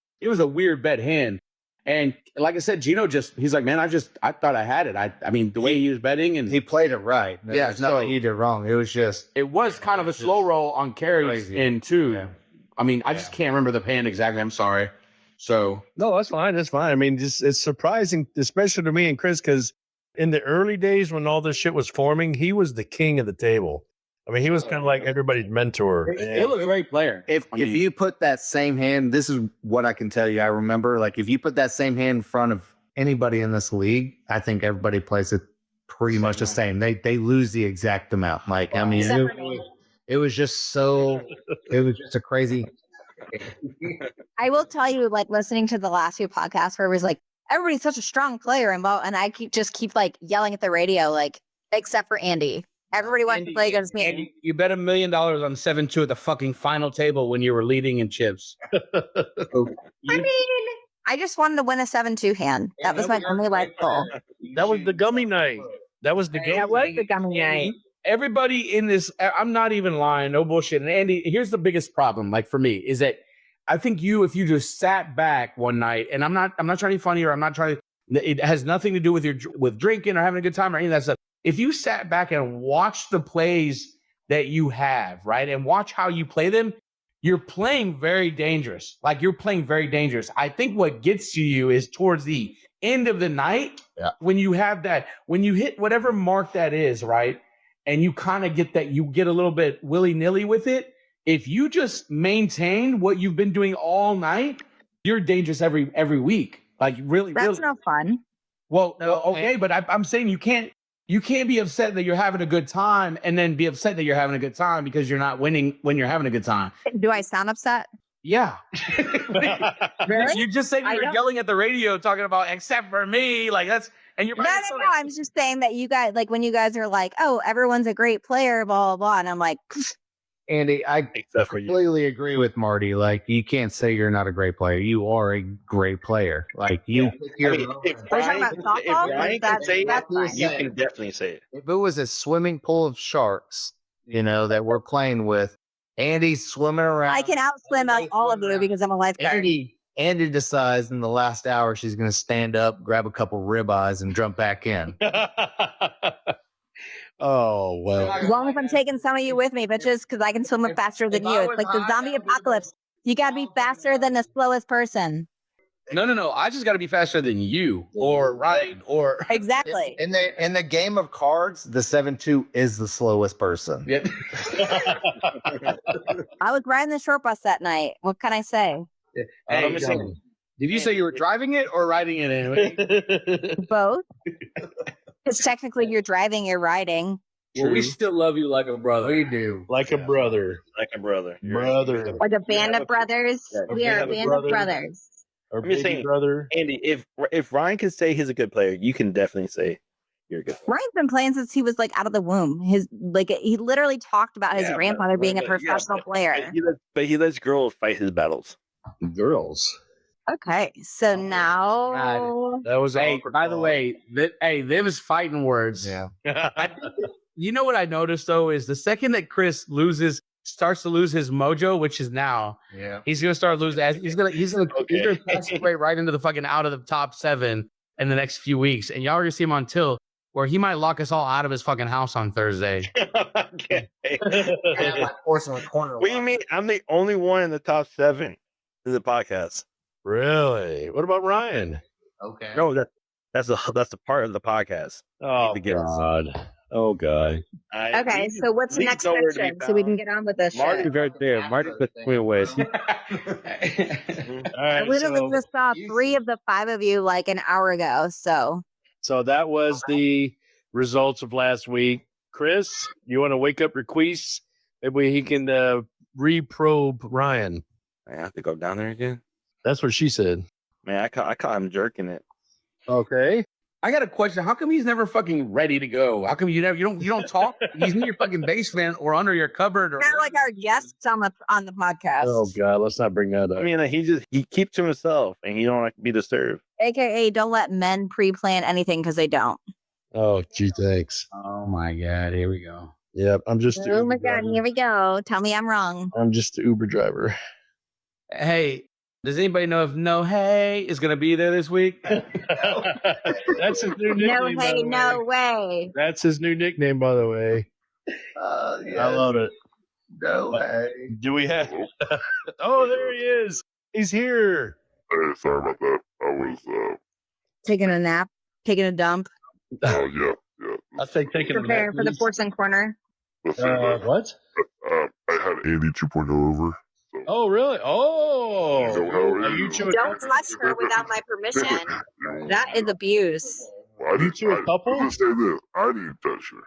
bet hand. And like I said, Gino he's like, man, I thought I had it. I mean, the way he was betting and He played it right. Yeah, There's nothing he did wrong. It was just it was kind of a slow roll on Carrie's crazy. end too. Yeah. I mean, I just can't remember the hand exactly. I'm sorry. So No, that's fine. That's fine. I mean, it's surprising, especially to me and Chris, because in the early days when all this shit was forming, he was the king of the table. I mean, he was kind of like everybody's mentor. He looked a great player. If you put that same hand, this is what I can tell you. I remember, like, if you put that same hand in front of anybody in this league, I think everybody plays it pretty much the same. They lose the exact amount. Like, I mean, it was just a crazy. I will tell you, like, listening to the last few podcasts where it was like, everybody's such a strong player, and I keep like yelling at the radio, like, except for Andi. Everybody wanted to play against me. Andy, you bet $1 million on 7-2 at the fucking final table when you were leading in chips. I mean, I just wanted to win a 7-2 hand. That was my only life goal. That was the gummy night. That was the gummy. That was the gummy night. Everybody in this, I'm not even lying, no bullshit. And Andy, here's the biggest problem, like for me, is that I think if you just sat back one night, and I'm not trying to be funny, or I'm not trying to, it has nothing to do with drinking or having a good time or any of that stuff. If you sat back and watched the plays that you have, right, and watch how you play them, you're playing very dangerous. Like, you're playing very dangerous. I think what gets to you is towards the end of the night, when you have that, when you hit whatever mark that is, right, and you kind of get that, you get a little bit willy-nilly with it. If you just maintain what you've been doing all night, you're dangerous every week. Like, really, that's no fun. Well, okay, but I'm saying you can't be upset that you're having a good time and then be upset that you're having a good time because you're not winning when you're having a good time. Do I sound upset? Yeah. Really? You just said you were yelling at the radio talking about except for me, like that's, and you're no. I'm just saying that you guys, like, when you guys are like, oh, everyone's a great player, blah blah blah, and I'm like, Andy, I completely agree with Marty. Like, you can't say you're not a great player. You are a great player. Like, you. If Ryan can say it, you can definitely say it. If it was a swimming pool of sharks, that we're playing with, Andy's swimming around. I can outswim all of you because I'm a lifeguard. Andy decides in the last hour she's going to stand up, grab a couple ribeyes, and jump back in. Oh, well. As long as I'm taking some of you with me, bitches, because I can swim faster than you. It's like the zombie apocalypse. You got to be faster than the slowest person. No. I just got to be faster than you or Ryan or exactly. In the game of cards, the 7-2 is the slowest person. Yep. I was riding the short bus that night. What can I say? Hey, did you say you were driving it or riding it anyway? Both. Because technically you're driving, you're riding. Well, we still love you like a brother. We do. Like a brother. Like a brother. Brother. Like a band of brothers. We are a band of brothers. Or I'm just saying, brother. Andy, if Ryan can say he's a good player, you can definitely say you're a good player. Ryan's been playing since he was like out of the womb. He literally talked about his grandfather being a professional player. But he lets girls fight his battles. Girls. Okay, so now that was. Hey, by the way, them is fighting words. Yeah. You know what I noticed though is the second that Chris starts to lose his mojo, which is now, he's gonna start losing. He's gonna pass his way right into the fucking out of the top 7 in the next few weeks, and y'all are gonna see him on tilt where he might lock us all out of his fucking house on Thursday. Porcelain corner. What do you mean? I'm the only one in the top 7 in the podcast. Really? What about Ryan? Okay. No, that's the part of the podcast. Oh, God. Oh, God. okay, so what's the next section so we can get on with this? Marty's right there. Marty puts me away. I literally just saw 3 of the 5 of you like an hour ago. So that was the results of last week. Chris, you want to wake up Raquis? Maybe he can reprobe Ryan. I have to go down there again. That's what she said. Man, I caught him jerking it. Okay. I got a question. How come he's never fucking ready to go? How come you don't talk? He's in your fucking basement or under your cupboard or kind of like our guests on the podcast. Oh God, let's not bring that up. I mean, he keeps to himself and he don't like to be disturbed. AKA, don't let men pre-plan anything because they don't. Oh, gee, thanks. Oh my God, here we go. Yep, I'm just. Oh my God, here we go. Tell me I'm wrong. I'm just the Uber driver. Hey, does anybody know if No Hey is going to be there this week? That's his new nickname. No hey, no way. That's his new nickname, by the way. Yeah. I love it. No way. Do we have? Oh, there he is. He's here. Hey, sorry about that. I was, Taking a nap, taking a dump. oh, yeah. I think taking Prepare for the porcelain corner. Let's say What? I had Andy 2.0 over. So. Oh, really? Oh, You know how it are you is. two? Don't touch her without my permission. That is abuse. Well, I You two a couple? Let's say this. I didn't touch her.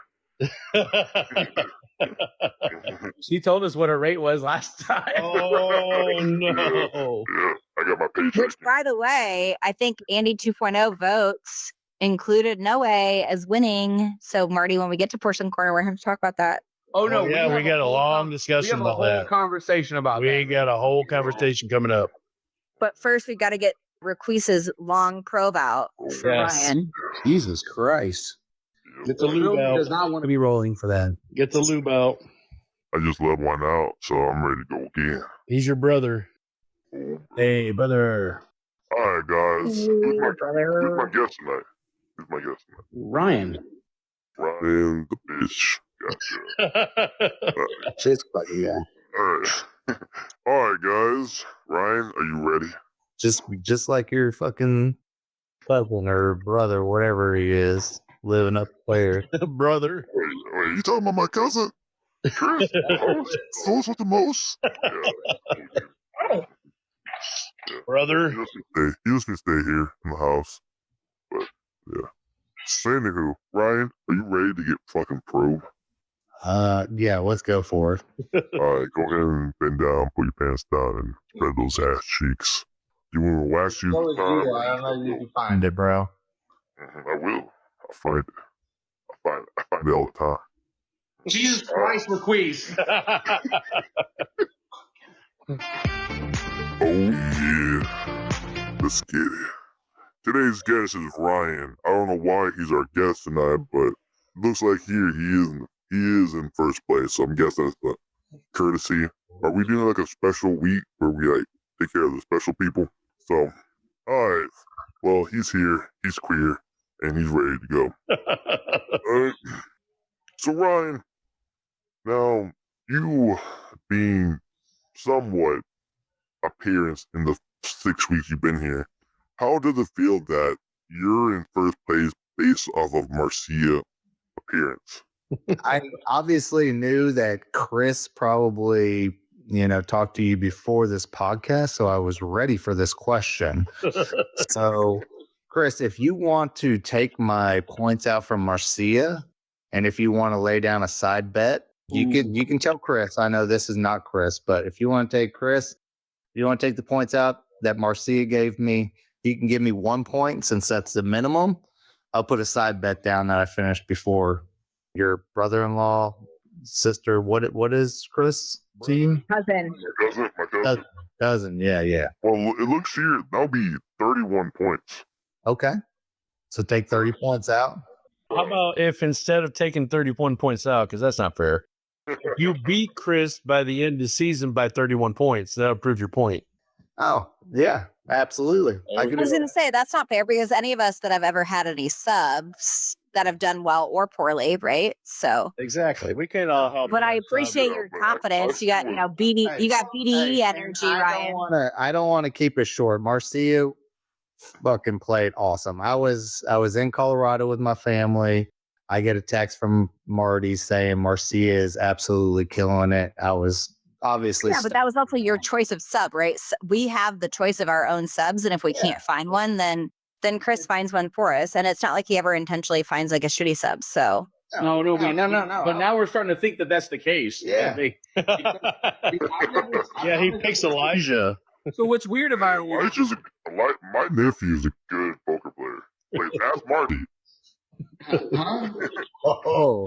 She told us what her rate was last time. Oh no! Yeah, I got my paycheck. Which, by the way, I think Andy 2.0 votes included Noe as winning. So, Marty, when we get to Porcelain Corner, we're going to talk about that. Oh no! Yeah, we got a long discussion we have a about whole that. conversation about We that. got a whole conversation coming up. But first, we've got to get Raquis's long probe out for Yes. Ryan. Jesus Christ. Get the lube out. Does not want to be rolling for that. Get the lube out. I just let one out, so I'm ready to go again. He's your brother. Hey, brother. All right, guys. Who's my guest tonight? Who's my guest tonight? Ryan. Ryan the bitch. Gotcha. Shit's fucking guy. All right. All right, guys. Ryan, are you ready? Just like your fucking cousin or brother, whatever he is, living up there. Brother. Wait, you talking about my cousin? Chris? Close with the most? Yeah. Brother. He was gonna stay here in the house. But, yeah. So, anywho, Ryan, are you ready to get fucking probe? Yeah, let's go for it. All right, go ahead and bend down, put your pants down, and spread those ass cheeks. You want to wax you? I don't know you can find it, bro. I will. I'll find it. I find it all the time. Jesus Christ, Raquis. Oh yeah. Let's get it. Today's guest is Ryan. I don't know why he's our guest tonight, but looks like he is in first place. So I'm guessing that's the courtesy. Are we doing like a special week where we like take care of the special people? So, all right. Well, he's here. He's queer, and he's ready to go. All right. So Ryan, now you being somewhat appearance in the 6 weeks you've been here, how does it feel that you're in first place based off of Marcia appearance? I obviously knew that Chris probably, talked to you before this podcast, so I was ready for this question. So, Chris, if you want to take my points out from Marcia, and if you want to lay down a side bet, you can tell Chris. I know this is not Chris, but if you want to take Chris, you want to take the points out that Marcia gave me, you can give me 1 point since that's the minimum. I'll put a side bet down that I finished before your brother-in-law, sister. What is Chris' team? Cousin. My cousin. Cousin. Yeah. Well, it looks here, that'll be 31 points. Okay. So take 30 points out. How about if instead of taking 31 points out, because that's not fair, you beat Chris by the end of the season by 31 points. That'll prove your point. Oh, yeah, absolutely. I was going to say, that's not fair because any of us that have ever had any subs that have done well or poorly, right? So exactly. We can all help. But I appreciate your confidence. You got, BD, you got BDE energy, Ryan. I don't want to keep it short. Marcia fucking played awesome. I was in Colorado with my family. I get a text from Marty saying Marcia is absolutely killing it. I was obviously but that was also your choice of sub, right? So we have the choice of our own subs, and if we can't find one, then Chris finds one for us. And it's not like he ever intentionally finds like a shitty sub. So No. But now we're starting to think that that's the case. Yeah. Yeah, he picks Elijah. So what's weird about My nephew's a good poker player. Like, ask Marty. Oh,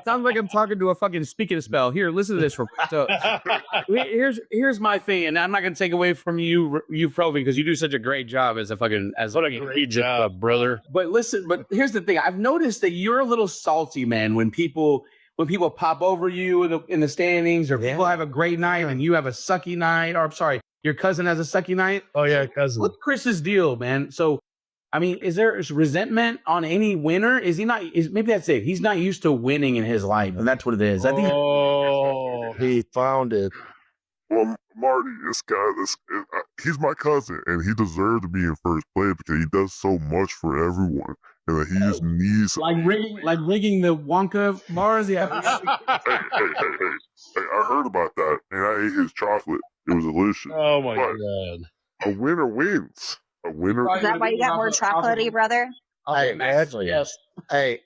sounds like I'm talking to a fucking speaking spell. Here, listen to this. So here's my thing, and I'm not gonna take away from you, Frovi, because you do such a great job as a Great job, brother. But listen, here's the thing. I've noticed that you're a little salty, man, when people pop over you in the standings, or people have a great night and you have a sucky night, or I'm sorry, your cousin has a sucky night. Oh yeah, cousin. What's Chris's deal, man? So, I mean, is there resentment on any winner? Is he not? Maybe that's it. He's not used to winning in his life, and that's what it is. I think. Oh, he found it. Well, Marty, he's my cousin, and he deserves to be in first place because he does so much for everyone. and that he just needs. Like rigging the Wonka bars. Yeah. Hey, I heard about that, and I ate his chocolate. It was delicious. Oh my But god! a winner wins. A winner. Is that why you got more chocolatey, brother? Hey, Actually, yes. Hey,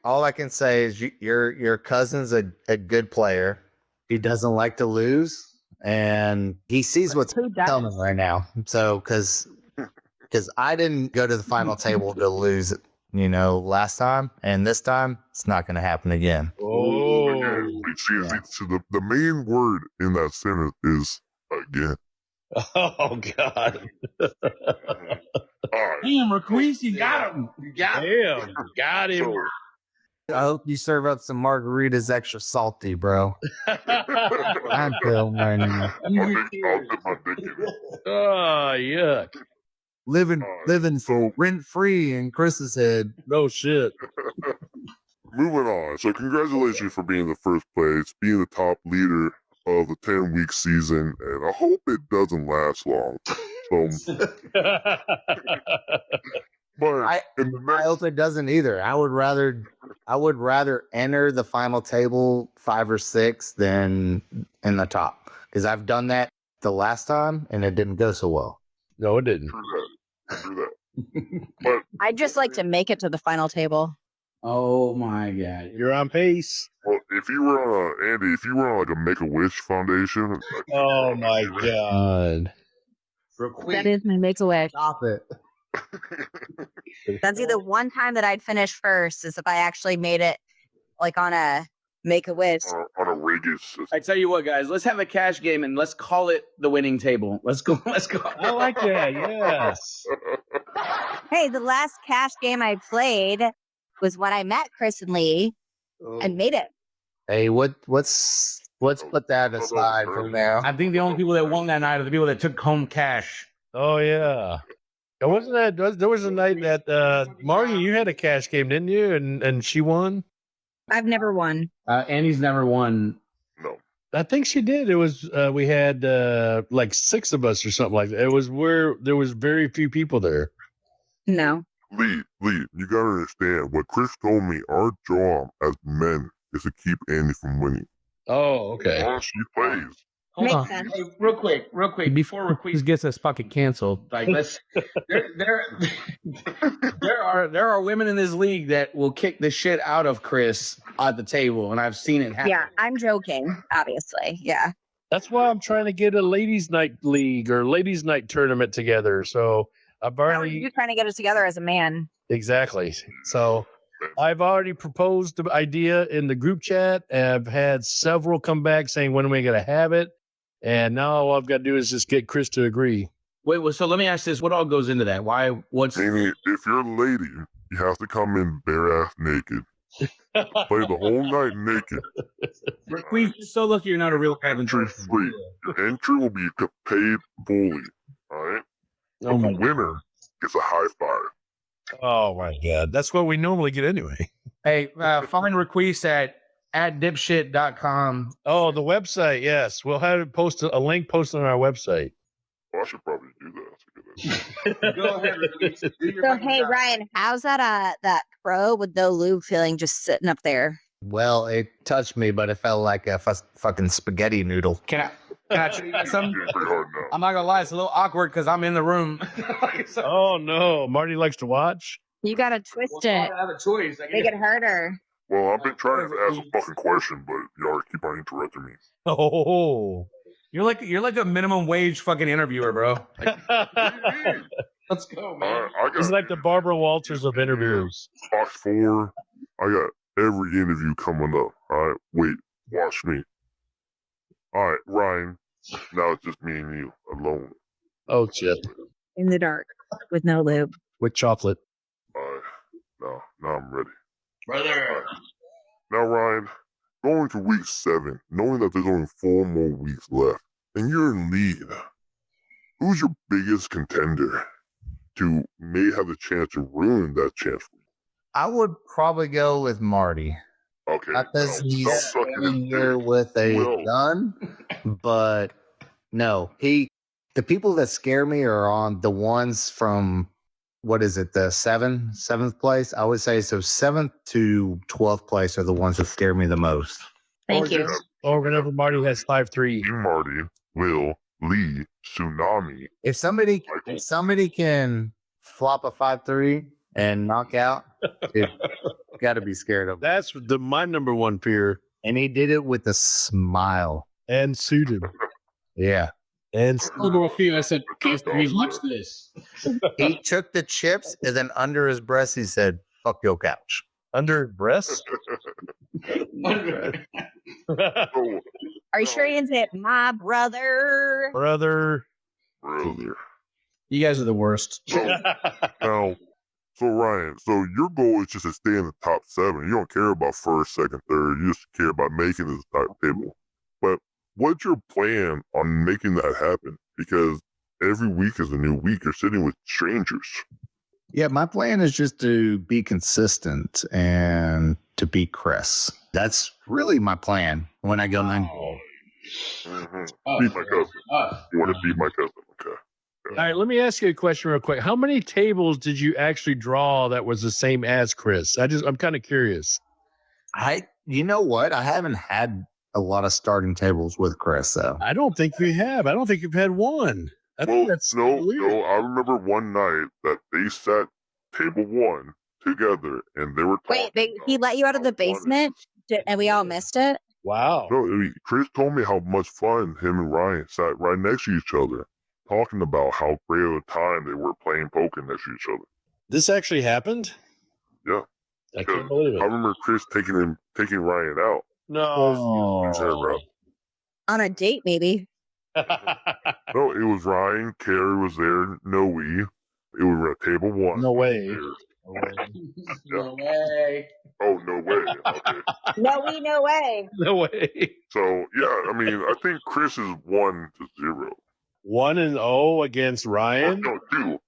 all I can say is your cousin's a good player. He doesn't like to lose, and he sees what's Who does? coming right now. So, because I didn't go to the final table to lose, last time, and this time it's not going to happen again. Oh, Again, see, the main word in that sentence is again. oh god! All right. Damn, Raquis, you got him. Damn, got him. I hope you serve up some margaritas extra salty, bro. I'm feeling right now. I'll dip my dick in it. Oh, yuck! Living So rent free in Chris's head. No shit. moving on. So congratulations for being the first place, being the top leader of the 10-week season, and I hope it doesn't last long. So, but in the I next, hope it doesn't either. I would rather enter the final table 5 or 6 than in the top, because I've done that the last time and it didn't go so well. No, it didn't. do that. But I'd just like to make it to the final table. Oh my god. You're on pace. well, if you were on Andy, if you were on like a Make-A-Wish Foundation, Oh my god! That is my make-a-wish. Stop it. That's either one time that I'd finish first is if I actually made it like on a make-a-wish. on a Raquis system. I tell you what, guys, let's have a cash game and let's call it the winning table. Let's go. I like that. Yes. Hey, the last cash game I played was when I met Chris and Lee and made it. Hey, let's put that aside for now. I think the only people that won that night are the people that took home cash. Oh yeah. It wasn't that. There was a night that Marty, you had a cash game, didn't you? And she won. I've never won. Andy's never won. No. I think she did. It was we had like 6 of us or something like that. It was where there was very few people there. No. Lee, you gotta understand what Chris told me. Our job as men is to keep Andy from winning. Oh, okay. Once she plays, Hold Makes on. sense. Hey, real quick, before Raquis gets us fucking canceled, like let's there are women in this league that will kick the shit out of Chris at the table, and I've seen it happen. Yeah, I'm joking, obviously. Yeah. That's why I'm trying to get a ladies' night league or ladies' night tournament together. So I've How are already you trying to get us together as a man? exactly. So I've already proposed the idea in the group chat. I've had several come back saying, when are we going to have it? And now all I've got to do is just get Chris to agree. Wait, well, so let me ask this: what all goes into that? Why? What's Amy, if you're a lady, you have to come in bare ass naked. Play the whole night naked. Raquis? You're so lucky you're not a real Entry free. Your entry will be paid fully. All right. Oh But my the winner gets a high five. Oh my God. That's what we normally get anyway. Hey, find Raquis at dipshit.com. Oh, the website. Yes. We'll have it posted, a link posted on our website. Well, I should probably do that. Go ahead, Raquis. Do your So fucking hey, job. Ryan, how's that crow with no lube feeling just sitting up there? Well, it touched me, but it felt like a fucking spaghetti noodle. Can I show you guys something? Doing pretty hard now. I'm not gonna lie, it's a little awkward because I'm in the room. So, Oh no. Marty likes to watch. You gotta twist I it, don't have a choice. I make guess. it harder. Well, I've been trying to ask a fucking question, but y'all keep on interrupting me. Oh. You're like a minimum wage fucking interviewer, bro. Let's go, man. I got It's like the Barbara Walters of interviews. Fox 4. I got every interview coming up. All right, wait, watch me. All right, Ryan. Now it's just me and you alone. Oh shit. In the dark with no lube. With chocolate. All right, now I'm ready. Brother. Now, Ryan, going to week 7, knowing that there's only 4 more weeks left, and you're in lead, who's your biggest contender to may have the chance to ruin that chance for you? I would probably go with Marty. Okay. Not that don't he's suck it in in, here dude. with a Will. gun, but no, the people that scare me are on the ones from what is it? The seventh place? I would say so. 7th to 12th place are the ones that scare me the most. Thank you. Or whenever Marty has 5-3. Marty, Will, Lee, Tsunami. If somebody can flop a 5-3 and knock out, it got to be scared of him. That's my number one fear. And he did it with a smile. And suited. Yeah. And Number one fear. I said, watch this. He took the chips and then under his breast he said, "Fuck your couch." under his breast. Are you sure he didn't say it? My brother. Brother. You guys are the worst. Now, so Ryan, so your goal is just to stay in the top 7. You don't care about first, second, third. You just care about making this top table. But what's your plan on making that happen? Because every week is a new week. You're sitting with strangers. Yeah, my plan is just to be consistent and to beat Chris. That's really my plan when I go 9. Beat my cousin. You want to beat my cousin? Okay. All right, let me ask you a question real quick. How many tables did you actually draw that was the same as Chris? I'm kind of curious. You know what? I haven't had a lot of starting tables with Chris, though. I don't think you have. I don't think you've had one. I think that's weird. No. I remember one night that they sat table 1 together and they were talking. Wait, he let you out of the basement and we all missed it? Wow. No, I mean, Chris told me how much fun him and Ryan sat right next to each other, talking about how great of a time they were playing poker next to each other. This actually happened? Yeah. I can't believe it. I remember Chris taking Ryan out. No. On a date, maybe. No, it was Ryan. Carrie was there. No, it was at table 1. No way. No way. Oh, no way. Okay. No way. No way. So, yeah, I mean, I think Chris is 1-0. 1-0 against Ryan? No, 2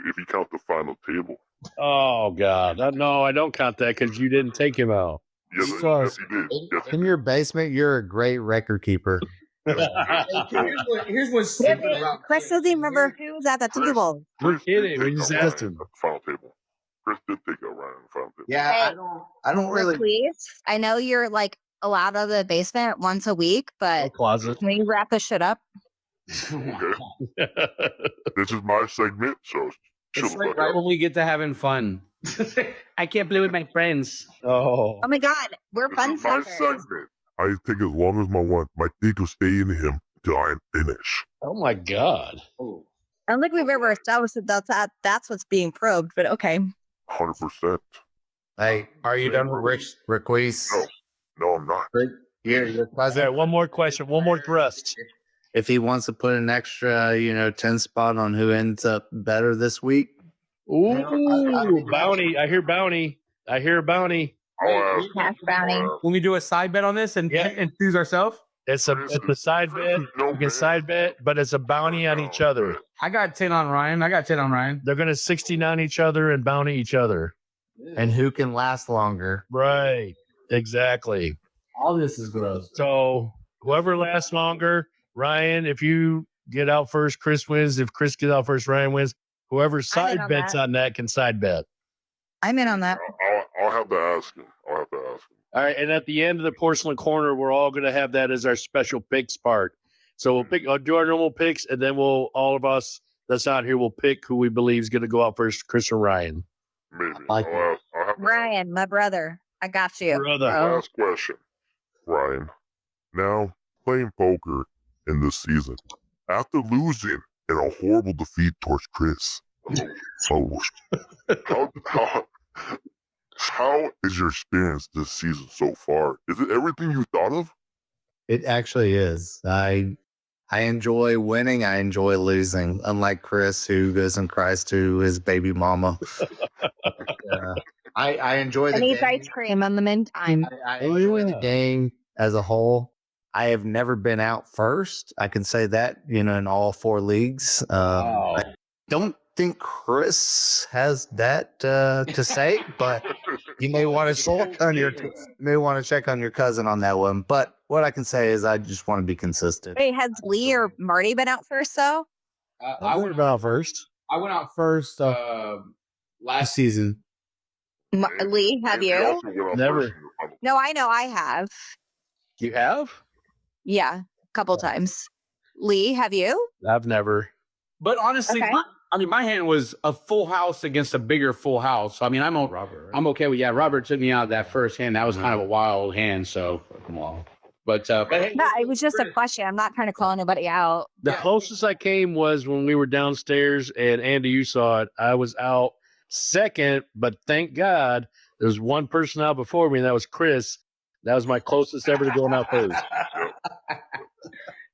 if you count the final table. Oh, God. No, I don't count that because you didn't take him out. Yes, yes he did. Yes, In your basement, you're a great record keeper. Here's what's stupid about Chris doesn't even remember who was at the table. We're kidding. We just asked him. At the final table. Chris did take out Ryan at the final table. Yeah, I don't really. Please. I know you're like allowed out of the basement once a week, but Closet. can we wrap this shit up? Okay. This is my segment, so chill It's like out. right when we get to having fun. I can't play with my friends. Oh. Oh my God, we're This fun is my suckers. segment. I take as long as my dick will stay in him till I finish. Oh, my God. I don't think we've ever established that that's what's being probed, but okay. 100%. Hey, are you done with Raquis? No, I'm not. Your All right, one more question. One more thrust. If he wants to put an extra, 10 spot on who ends up better this week. Ooh, bounty. I hear bounty. I'll ask. Cash bounty. When we do a side bet on this and choose ourselves, It's a side bet. We can side bet, but it's a bounty on each other. I got 10 on Ryan. They're going to 69 each other and bounty each other. And who can last longer? Right. Exactly. All this is gross. So whoever lasts longer, Ryan, if you get out first, Chris wins. If Chris gets out first, Ryan wins. Whoever side on bets that. on that can side bet. I'm in on that. I'll have to ask him. All right. And at the end of the porcelain corner, we're all going to have that as our special picks part. So I'll do our normal picks, and then all of us that's out here will pick who we believe is going to go out first, Chris or Ryan. Maybe. Like I'll have to Ryan, my brother. I got you. Brother. bro. Last question. Ryan, now playing poker in this season, after losing in a horrible defeat towards Chris, how is your experience this season so far? Is it everything you thought of? It actually is. I enjoy winning. I enjoy losing. Unlike Chris, who goes and cries to his baby mama. I enjoy the And eats game. ice cream in the meantime. I enjoy the game as a whole. I have never been out first. I can say that, in all 4 leagues. I don't think Chris has that to say, but you may want to check on your cousin on that one. But what I can say is I just want to be consistent. Wait, has Lee or Marty been out first though? I went out first. last season. Lee, have you? Never. No, I know I have. You have? Yeah, a couple times. Lee, have you? I've never. But honestly, Okay. my hand was a full house against a bigger full house. So, I mean, I'm okay with Robert took me out that first hand. That was kind of a wild hand. So, but hey, No, it was just a question. I'm not trying to call anybody out. The closest I came was when we were downstairs, and Andy, you saw it. I was out second, but thank God there was one person out before me, and that was Chris. That was my closest ever to going out first.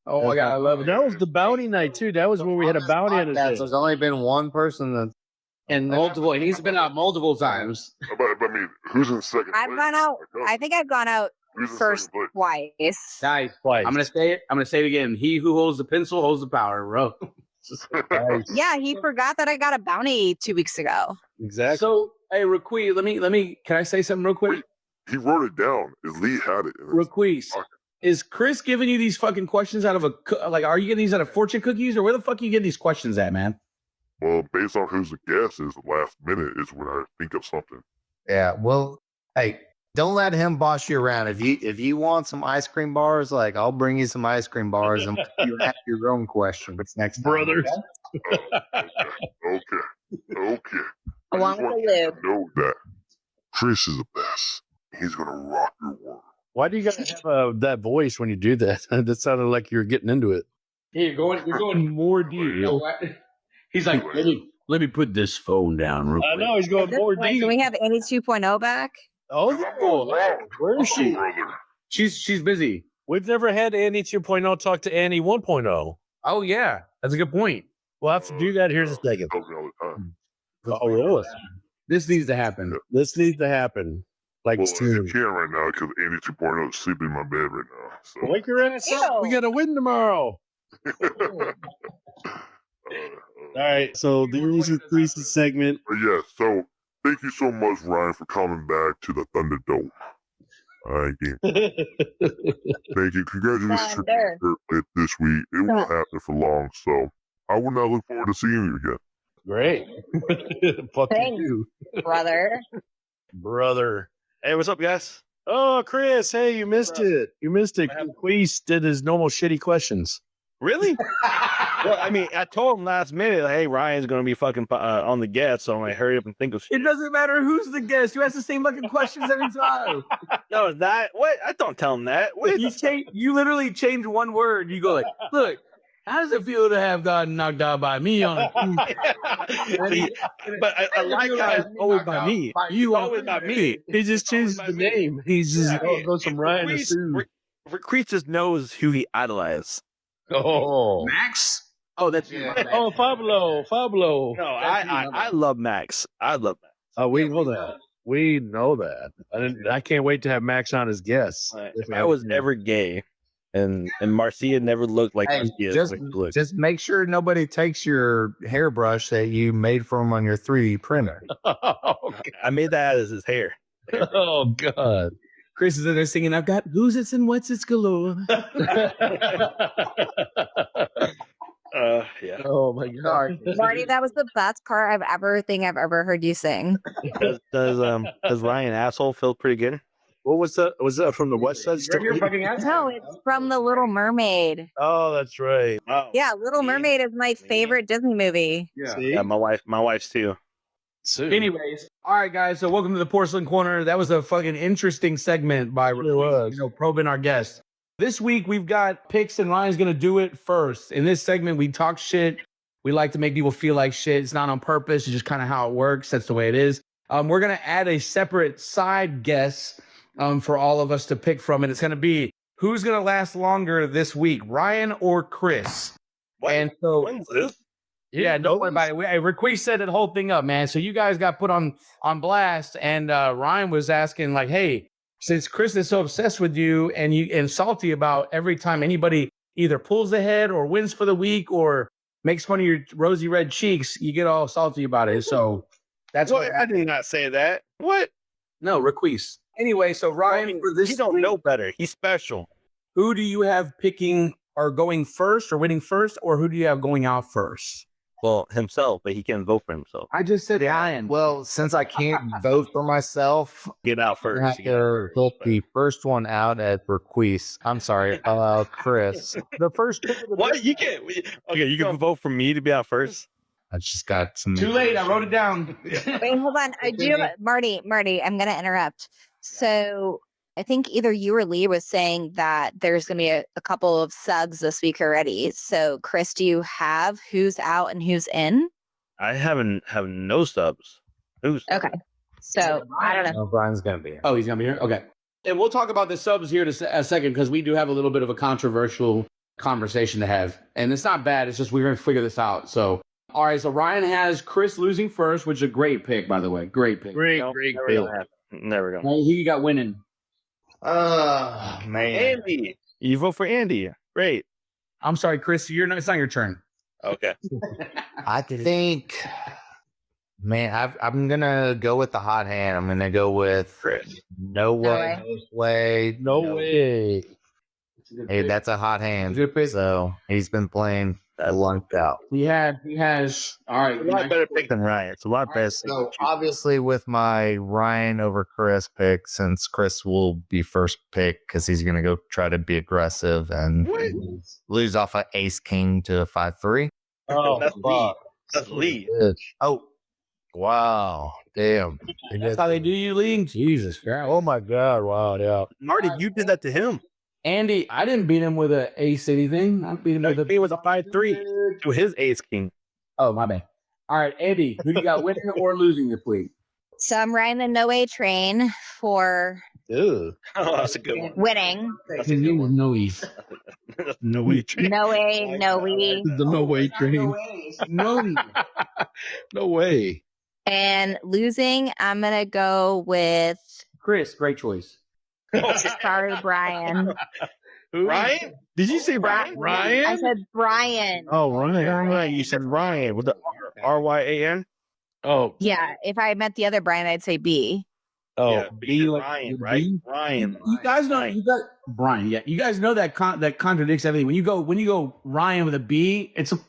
oh my God, I love it. That was the bounty night too. That was when we had a bounty on his head. There's only been one person that. And multiple, and he's been out multiple times. But I mean, who's in second I've place? gone out. I think I've gone out Who's in first second place? twice. Guys, Twice. I'm gonna say it. I'm gonna say it again. He who holds the pencil holds the power, bro. Yeah, he forgot that I got a bounty 2 weeks ago. Exactly. So, hey, Raquis, let me. Can I say something real quick? He wrote it down. Is Lee had it. Raquis, is Chris giving you these fucking questions out of are you getting these out of fortune cookies, or where the fuck are you getting these questions at, man? Well, based on who's the guess is the last minute is when I think of something. Yeah. Well, hey, don't let him boss you around. If you want some ice cream bars, like I'll bring you some ice cream bars and you have your own questions next time. Brothers. Okay. Along with the lube. Know that Chris is the best. He's gonna rock your world. Why do you guys have that voice when you do that? That sounded like you're getting into it. Hey, you're going more deep. He's like, let me put this phone down real quick. I know he's going more deep. Can we have Andy 2.0 back? Oh, where is she? She's busy. We've never had Andy 2.0 talk to Andy 1.0. Oh yeah, that's a good point. We'll have to do that here in a second. Tells me all the time. Oh, really? This needs to happen. This needs to happen. Like Well, soon. you can't right now because Andy 2.0 is sleeping in my bed right now. So. Wake your ass up. We got to win tomorrow. All right. So the Rules with Creases segment. But yeah, so thank you so much, Ryan, for coming back to the Thunderdome. Again. Thank you. Congratulations for Thunder. your birthday this week. It won't happen for long, so I will not look forward to seeing you again. Great. Fuck Thanks. you, Brother. brother. Hey, what's up, guys? Oh, Chris. Hey, you missed it. You missed it. Queese did his normal shitty questions. Really? Well, I mean, I told him last minute, hey, Ryan's going to be fucking on the guest, so I'm like, hurry up and think of shit. It doesn't matter who's the guest. You ask the same fucking questions every time. No, it's not. What? I don't tell him that. What? You literally change one word. You go like, look, how does it feel to have gotten knocked out by me on a But I like how it's always by me. You always by me. He just changed the name. He's just goes from Ryan to Sue. Raquis just knows who he idolizes. Oh, Max? Oh, that's oh, Pablo. No, I love Max. I love Max. Oh, we know that. We know that. I can't wait to have Max on as guest. If I was ever gay, and Marcia never looked like Hey, she is, just make sure nobody takes your hairbrush that you made for him on your 3D printer. I made that as his hair. Oh, God. Chris is in there singing, I've got who's it's and what's it's galore. Yeah. Oh, my God. Marty, that was the best part I've ever heard you sing. Does Ryan asshole feel pretty good? What was that? Was that from the West Side Story? No, it's from The Little Mermaid. Oh, that's right. Wow. Yeah, Little Mermaid is my favorite Disney movie. See? Yeah, my wife's too. Soon. Anyways, all right, guys. So welcome to the Porcelain Corner. That was a fucking interesting segment by probing our guests. This week we've got picks, and Ryan's gonna do it first. In this segment, we talk shit. We like to make people feel like shit. It's not on purpose. It's just kind of how it works. That's the way it is. We're gonna add a separate side guess for all of us to pick from, and it's gonna be who's gonna last longer this week, Ryan or Chris. What? And so, When's this? yeah, don't worry about it. Raquis set the whole thing up, man. So you guys got put on blast, and Ryan was asking like, "Hey, since Chris is so obsessed with you and salty about every time anybody either pulls ahead or wins for the week or makes fun of your rosy red cheeks, you get all salty about it." So that's What? I did not say that. What? No, Raquis. Anyway, so Ryan, for this He don't week, know better. He's special. who do you have picking or going first or winning first, or who do you have going out first? Well, himself, but he can't vote for himself. I just said Ryan. Well, since I can't vote for myself, Get out I first. have to vote the first one out at Raquis. I'm sorry, Chris. The first. What? You can't. Okay, you can vote for me to be out first. I just got some. Too late. I wrote it down. Wait, hold on. I do, Marty, I'm going to interrupt. So I think either you or Lee was saying that there's going to be a couple of subs this week already. So Chris, do you have who's out and who's in? I have no subs. Who's Okay. So I don't know. Oh, Brian's gonna be here. Oh, he's gonna be here. Okay, and we'll talk about the subs here in a second because we do have a little bit of a controversial conversation to have, and it's not bad. It's just we're gonna figure this out. So, all right. So Ryan has Chris losing first, which is a great pick, by the way. Great pick. Great pick. Never gonna. Who you got winning? Man. Andy. You vote for Andy. Great. I'm sorry, Chris. It's not your turn. Okay. I think, man, I'm gonna go with the hot hand. I'm gonna go with Chris. No way. No way. Hey, that's a hot hand. Good pick. So he's been playing lunked out. He has. All right. A lot better pick than Ryan. It's a lot best. So obviously, with my Ryan over Chris pick, since Chris will be first pick because he's gonna go try to be aggressive and lose off an ace king to a 5-3. Oh, That's Lee. That's Lee. Oh, wow, damn! That's how they do you, Lee. Jesus Christ. Oh my God! Wow, yeah. Marty, you did that to him. Andy, I didn't beat him with an ace anything. I beat him with He was a 5-3 to his ace king. Oh, my bad. All right, Andy, who you got winning or losing this week? So I'm riding the no way train for Ew. Oh, that's a good one. winning. That's His a good name was one. Noe. No way. No way, no we. The no way train. No. No way. And losing, I'm gonna go with Chris, great choice. sorry, Brian. Ryan? Did you say Ryan? I said Brian. Oh, Ryan. You said Ryan with the Ryan. Oh, Yeah, if I meant the other Brian, I'd say B. oh, Yeah, be like Ryan, B? right? Ryan. You guys know Brian. Yeah, you guys know that that contradicts everything. When you go Ryan with a B, it's a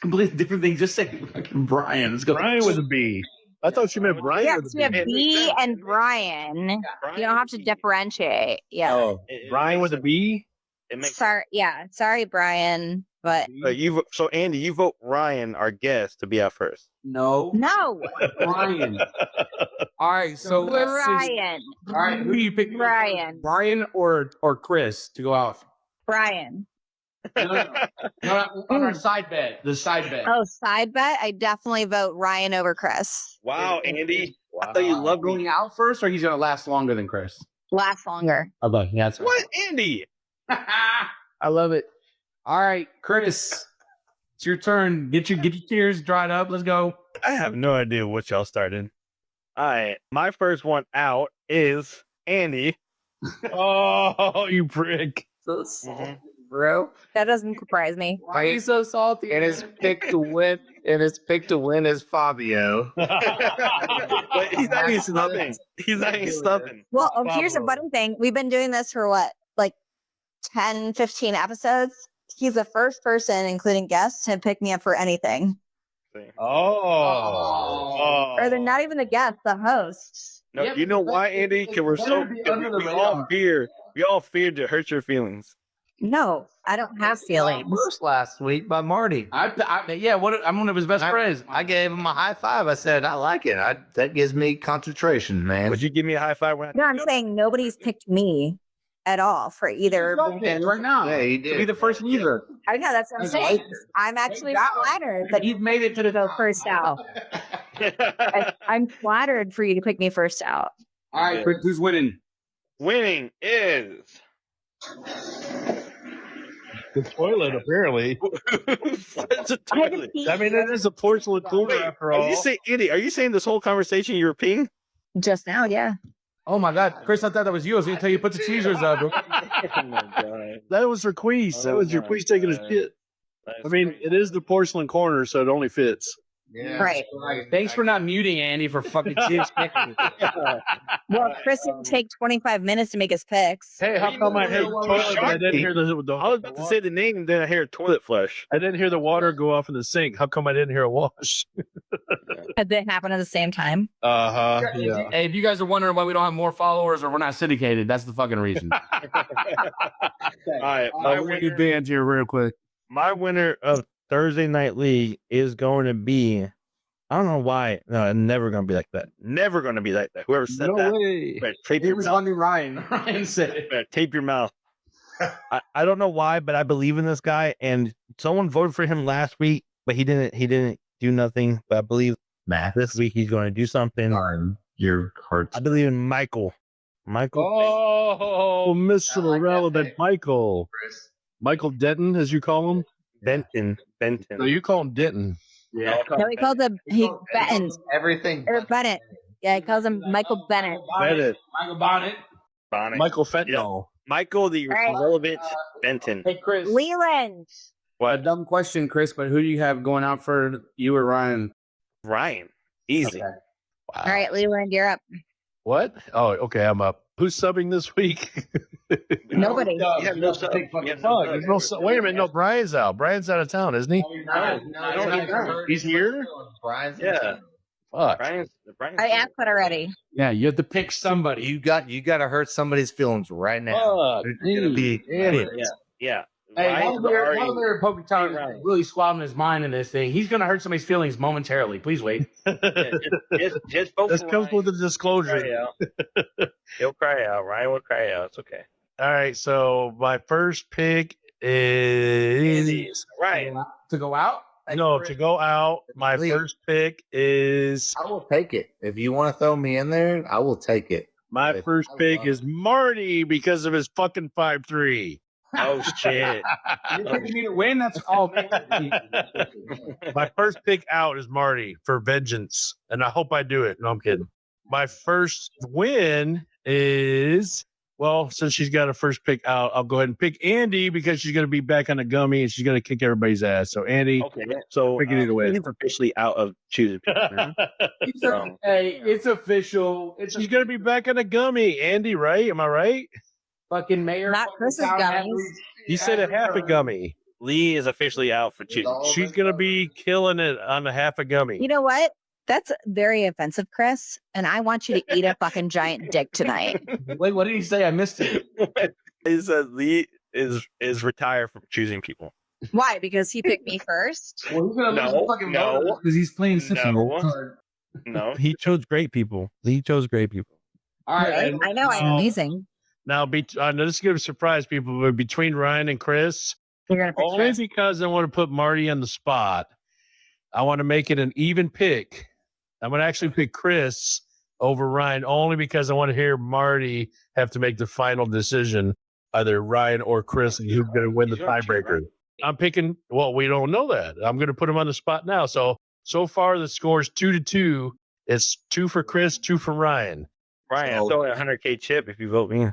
completely different thing. Just say Brian. Let's go. Brian with a B. I thought you meant Brian Yeah, with we have a B. B and Brian. You don't have to differentiate. Yeah. Oh, Brian with a B? It makes Sorry. Yeah. Sorry, Brian. But So Andy, you vote Ryan, our guest, to be out first. No, no, Brian. All right, so let's see. Brian. All right, who do you pick? Brian. Brian or Chris to go out? Brian. No, on our side bet. The side bet. Oh, side bet. I definitely vote Ryan over Chris. Wow, Andy. I thought you loved going out first, or he's gonna last longer than Chris. Last longer. I love. Yeah, that's What, Andy? I love it. All right, Chris, it's your turn. Get your tears dried up. Let's go. I have no idea what y'all started. All right, my first one out is Andy. Oh, you prick. So salty, bro. That doesn't surprise me. Why are you so salty? And his pick to win. And his pick to win is Fabio. But he's not even stuffing. He's not even stuffing. Well, here's a funny thing. We've been doing this for what, like 10, 15 episodes? He's the first person, including guests, to pick me up for anything. Oh. Or they're not even the guests, the hosts. No, Yeah, you know but why, Andy? Because we're so we all feared to hurt your feelings. No, I don't have feelings. First last week by Marty. Yeah, I'm one of his best friends. I gave him a high five. I said, I like it. That gives me concentration, man. Would you give me a high five when I No, I'm saying nobody's picked me at all for either. Right now. Yeah, he Be did. the first user. I know, that's what I'm saying. I'm actually flattered that you've made it to the first out. I'm flattered for you to pick me first out. All right, who's winning? Winning is The toilet, apparently. It's a I had to toilet. pee I mean, that is a porcelain cooler after all. Are you saying, Andy? Are you saying this whole conversation you were peeing? just now, yeah. Oh my God, Chris! I thought that was you. I was going to tell you to put the cheesers up. Oh my God. That was Raquis. That was Oh Raquis my taking his God. shit. That's I mean, it is the porcelain corner, so it only fits. Yeah. Right. Thanks for not muting Andy for fucking cheers. Well, Chris didn't take 25 minutes to make his picks. Hey, how come I heard toilet, but I didn't hear I was about to say the name, then I hear toilet flush. I didn't hear the water go off in the sink. How come I didn't hear a wash? Had they happen at the same time? Yeah. Hey, if you guys are wondering why we don't have more followers or we're not syndicated, that's the fucking reason. All right, My winner bands here real quick. my winner of Thursday Night League is going to be. I don't know why. No, it's never going to be like that. Never going to be like that. Whoever said that, way. better tape It your was mouth. only Ryan. Ryan said it. Better tape your mouth. I don't know why, but I believe in this guy. And someone voted for him last week, but he didn't do nothing. But I believe this week he's going to do something. Darn, your heart. I believe in Michael. Michael. Oh, Mr. Irrelevant Michael. Michael Denton, as you call him? Benton. No, you call him Denton. Yeah. No, he calls him Bennett. Everything. Or Bennett. Yeah, he calls him Michael Bennett. Bennett. Michael Bonnet. Bonnet. Michael Fentanyl. Michael the Right. irrelevant Benton. Hey, Chris. Leland. A dumb question, Chris, but who do you have going out for you or Ryan? Ryan. Easy. Wow. All right, Leland, you're up. What? Oh, okay, I'm up. Who's subbing this week? Nobody. You have no sub. You have no Fuck, there's no su- wait a minute. No, Brian's out. Brian's out of town, isn't he? He's here? Brian's Yeah. Fuck. Brian's I asked that already. Yeah, you have to pick somebody. You got to hurt somebody's feelings right now. Fuck. It's gonna be Yeah. Hey, Ryan's while already- we're poking Tom really swabbing his mind in this thing, he's going to hurt somebody's feelings momentarily. Please wait. just vote This for comes Ryan. with a disclosure. Cry out. He'll cry out. Ryan will cry out. It's okay. All right, so my first pick is Ryan. To go out? no to go out. My Please. first pick is I will take it. If you want to throw me in there, I will take it. my first pick is Marty because of his fucking 5'3". Oh shit. You're picking me to win? That's all. My first pick out is Marty for vengeance, and I hope I do it. No, I'm kidding. My first win is, well, since she's got a first pick out, I'll go ahead and pick Andi because she's going to be back on the gummy and she's going to kick everybody's ass. So, Andi, Okay. So Pick it either way. he's officially out of choosing people, man. Hey, it's official. It's she's going to be back on the gummy. Andi, right? Am I right? fucking mayor. Not Chris's gummies. You said a half a gummy. Lee is officially out for choosing. She's going to be killing it on the half a gummy. You know what? That's very offensive, Chris. And I want you to eat a fucking giant dick tonight. Wait, what did he say? I missed it. He said Lee is retired from choosing people. Why? Because he picked me first. Well, he's gonna lose No, the fucking no. vote because he's playing Simpson. No. No. He chose great people. Lee chose great people. All right. I know I'm amazing. Now, I know this is going to surprise people, but between Ryan and Chris, You're gonna pick only Chris. because I want to put Marty on the spot, I want to make it an even pick. I'm going to actually pick Chris over Ryan only because I want to hear Marty have to make the final decision, either Ryan or Chris, and who's going to win the tiebreaker. I'm picking, well, we don't know that. I'm going to put him on the spot now. So far, the score is 2-2. It's 2 for Chris, 2 for Ryan. Ryan, I'm throwing a 100K chip if you vote me.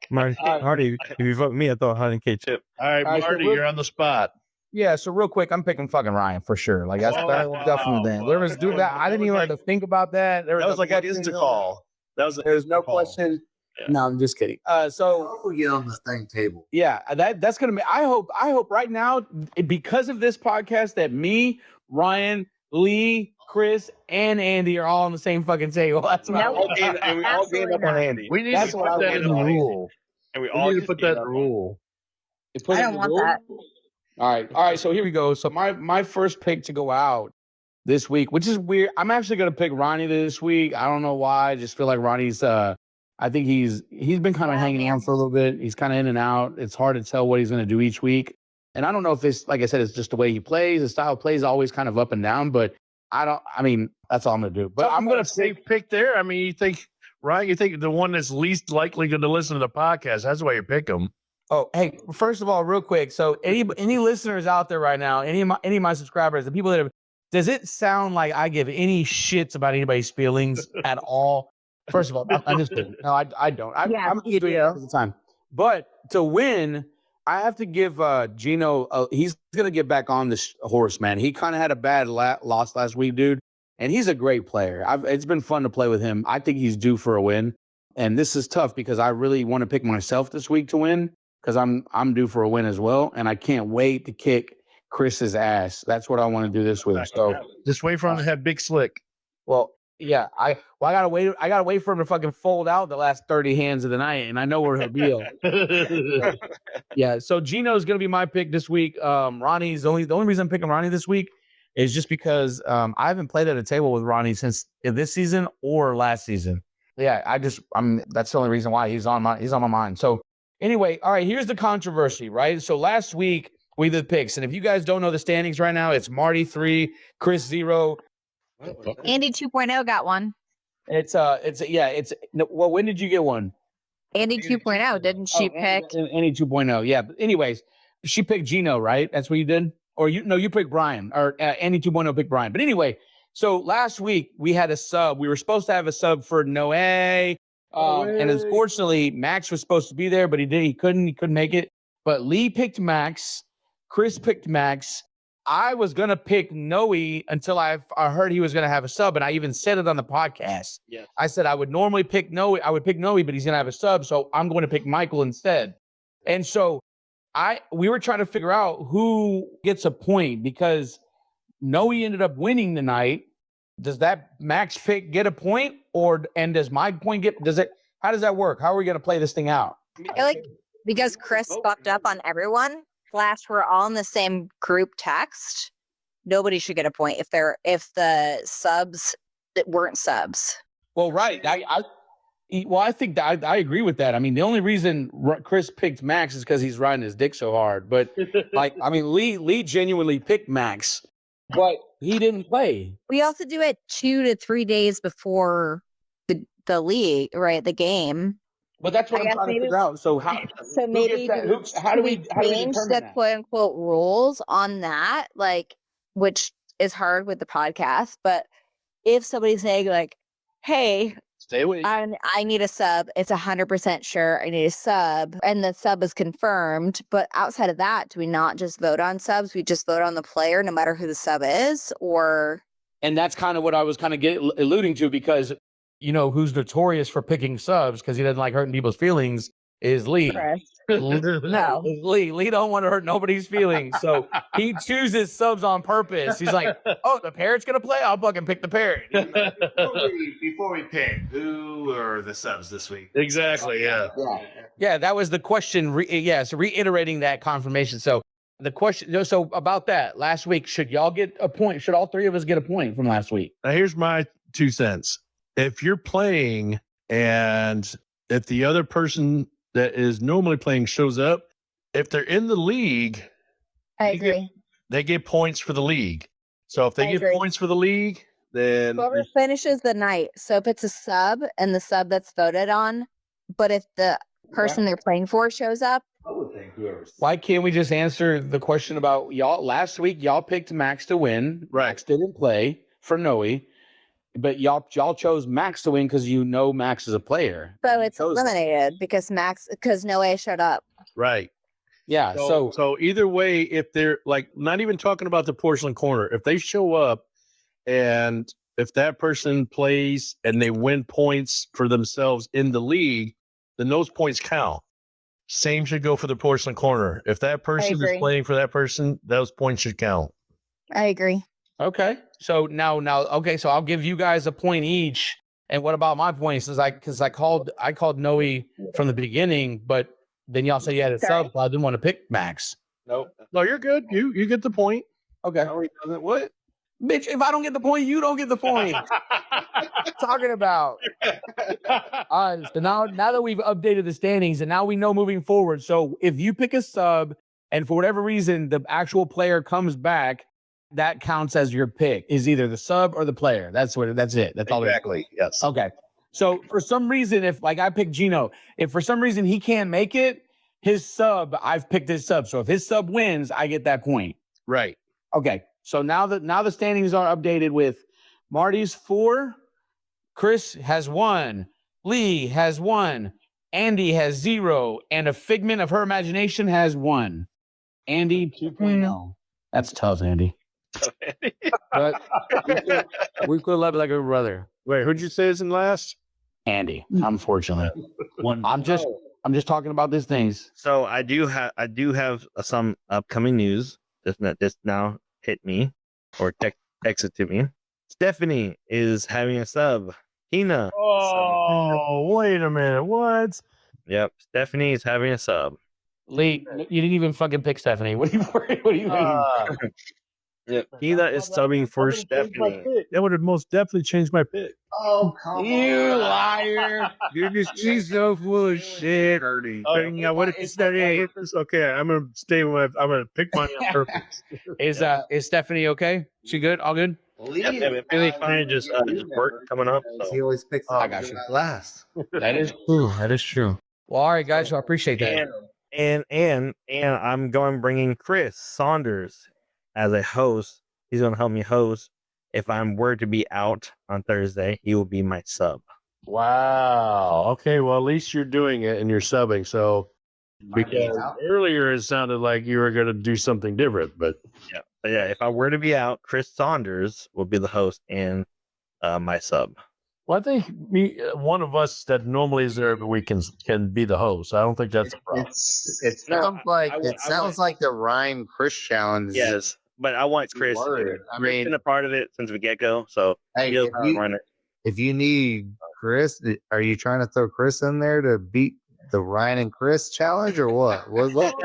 Marty, if you vote me, I thought 100K chip. All right, right, so Marty, we're- you're on the spot. Yeah, so real quick, I'm picking fucking Ryan for sure. Like that's definitely then. Whoever's do that, I didn't even have to think about that. That was like an instant call. That was There's no question. No, I'm just kidding. So We'll get on the thing table. yeah, that's gonna be. I hope right now because of this podcast that me, Ryan, Lee, Chris, and Andy are all on the same fucking table. That's what I Nope. want. And we all gave up on Andy. We need That's to what put I that in the want. rule. And we We all need to just put gave that in up the on rule. I don't want that. All right. So here we go. So my first pick to go out this week, which is weird. I'm actually gonna pick Ronnie this week. I don't know why. I just feel like Ronnie's I think he's been kind of hanging on for a little bit. He's kind of in and out. It's hard to tell what he's gonna do each week. And I don't know if it's like I said, it's just the way he plays. His style of play is always kind of up and down, but I mean, that's all I'm gonna do. But I'm gonna safe pick there. I mean, you think Ryan, you think the one that's least likely going to listen to the podcast, that's why you pick him. Oh, hey, first of all, real quick. So any listeners out there right now, any of my subscribers, the people that have, does it sound like I give any shits about anybody's feelings at all? First of all, I'm just kidding. No, I don't. Yeah, I'm you doing it do. all the time. But to win, I have to give Gino. He's gonna get back on this horse, man. He kind of had a bad loss last week, dude, and he's a great player. It's been fun to play with him. I think he's due for a win, and this is tough because I really want to pick myself this week to win because I'm due for a win as well, and I can't wait to kick Chris's ass. That's what I want to do this week. So just wait for him to have big slick. Well, yeah, I gotta wait. I gotta wait for him to fucking fold out the last 30 hands of the night, and I know where he'll be. Yeah, so Gino's gonna be my pick this week. Ronnie's the only reason I'm picking Ronnie this week is just because I haven't played at a table with Ronnie since this season or last season. Yeah, that's the only reason why he's on my mind. So anyway, all right, here's the controversy, right? So last week we did the picks, and if you guys don't know the standings right now, it's Marty 3, Chris 0. Andi 2.0 got one. Well, when did you get one? Andi 2.0, didn't she pick? Andi 2.0, yeah. But anyways, she picked Gino, right? That's what you did? Or you picked Brian, or Andi 2.0 picked Brian. But anyway, so last week we had a sub. We were supposed to have a sub for Noe. And unfortunately, Max was supposed to be there, but he couldn't make it. But Lee picked Max. Chris picked Max. I was going to pick Noe until I heard he was going to have a sub. And I even said it on the podcast. Yeah. I said I would normally pick Noe. I would pick Noe, but he's going to have a sub. So I'm going to pick Michael instead. And so we were trying to figure out who gets a point because Noe ended up winning the night. Does that Max pick get a point and does my point how does that work? How are we going to play this thing out? I feel like because Chris fucked up on everyone, / we're all in the same group text, nobody should get a point if the subs that weren't subs. Well, right. I think that I agree with that. I mean, the only reason Chris picked Max is because he's riding his dick so hard. But Lee genuinely picked Max, but he didn't play. We also do it 2 to 3 days before the league, right? The game. But that's what I'm trying to figure out. So how do we change the quote unquote rules on that? Like, which is hard with the podcast. But if somebody's saying like, "Hey, stay away. I need a sub," it's 100% sure I need a sub, and the sub is confirmed. But outside of that, do we not just vote on subs? We just vote on the player, no matter who the sub is, or. And that's kind of what I was kind of alluding to because. You know who's notorious for picking subs because he doesn't like hurting people's feelings is Lee. No, Lee don't want to hurt nobody's feelings, so he chooses subs on purpose. He's like, "Oh, the parrot's gonna play. I'll fucking pick the parrot." Before we pick, who are the subs this week? Exactly. Yeah. That was the question. So reiterating that confirmation. So the question. So about that last week, should y'all get a point? Should all three of us get a point from last week? Now here's my 2 cents. If you're playing and if the other person that is normally playing shows up, if they're in the league, I agree. They get points for the league. So if they get points for the league, then whoever finishes the night. So if it's a sub and the sub that's voted on, but if the person they're playing for shows up. Why can't we just answer the question about y'all? Last week, y'all picked Max to win. Right. Max didn't play for Noe. But y'all chose Max to win because you know Max is a player. So it's eliminated because Noe showed up. Right. Yeah. So either way, if they're like not even talking about the porcelain corner, if they show up and if that person plays and they win points for themselves in the league, then those points count. Same should go for the porcelain corner. If that person is playing for that person, those points should count. I agree. Okay. So now, so I'll give you guys a point each. And what about my points? Because I called Noe from the beginning, but then y'all say you had a sub. So I didn't want to pick Max. Nope. No, you're good. You get the point. Okay. What? Bitch, if I don't get the point, you don't get the point. Talking about. All right. So now that we've updated the standings and now we know moving forward. So if you pick a sub and for whatever reason the actual player comes back, that counts as your pick. Is either the sub or the player. That's it. That's all. Exactly. Yes. Okay. So for some reason, if like I picked Gino, if for some reason he can't make it, his sub, I've picked his sub. So if his sub wins, I get that point. Right. Okay. So now the standings are updated with Marty's 4, Chris has 1, Lee has 1, Andi has 0, and a figment of her imagination has 1. Andi 2.0. That's tough, Andi. But we could love like a brother. Wait, who'd you say is in last? Andi, unfortunately. I'm just talking about these things. So I do have some upcoming news. Just now hit me or text it to me. Stephanie is having a sub. Tina. Oh, wait a minute. What? Yep. Stephanie is having a sub. Lee, you didn't even fucking pick Stephanie. What do you mean? Yep. Tina is subbing for Stephanie. That would have most definitely changed my pick. Oh, come You liar. She's so full of shit, Ernie. What if you said, hey, it's okay, I'm gonna stay with I'm gonna pick mine on purpose. Is Stephanie okay? She good? All good? Yep. Really kind of just work coming up. He So. always picks I got you. last. That is true. That is true. Well, all right, guys. So I appreciate that. And I'm bringing Chris Saunders as a host. He's going to help me host. If I'm were to be out on Thursday, he will be my sub. Wow. Okay, well at least you're doing it and you're subbing. So because earlier it sounded like you were gonna do something different, but yeah, if I were to be out, Chris Saunders will be the host and my sub. well, I think one of us that normally is there every week can be the host. I don't think that's a problem. It sounds like the Ryan Chris challenge. Yes, but I want Chris. I mean, been a part of it since the get go, so hey, he'll run it. if you need Chris, are you trying to throw Chris in there to beat the Ryan and Chris challenge or what? What?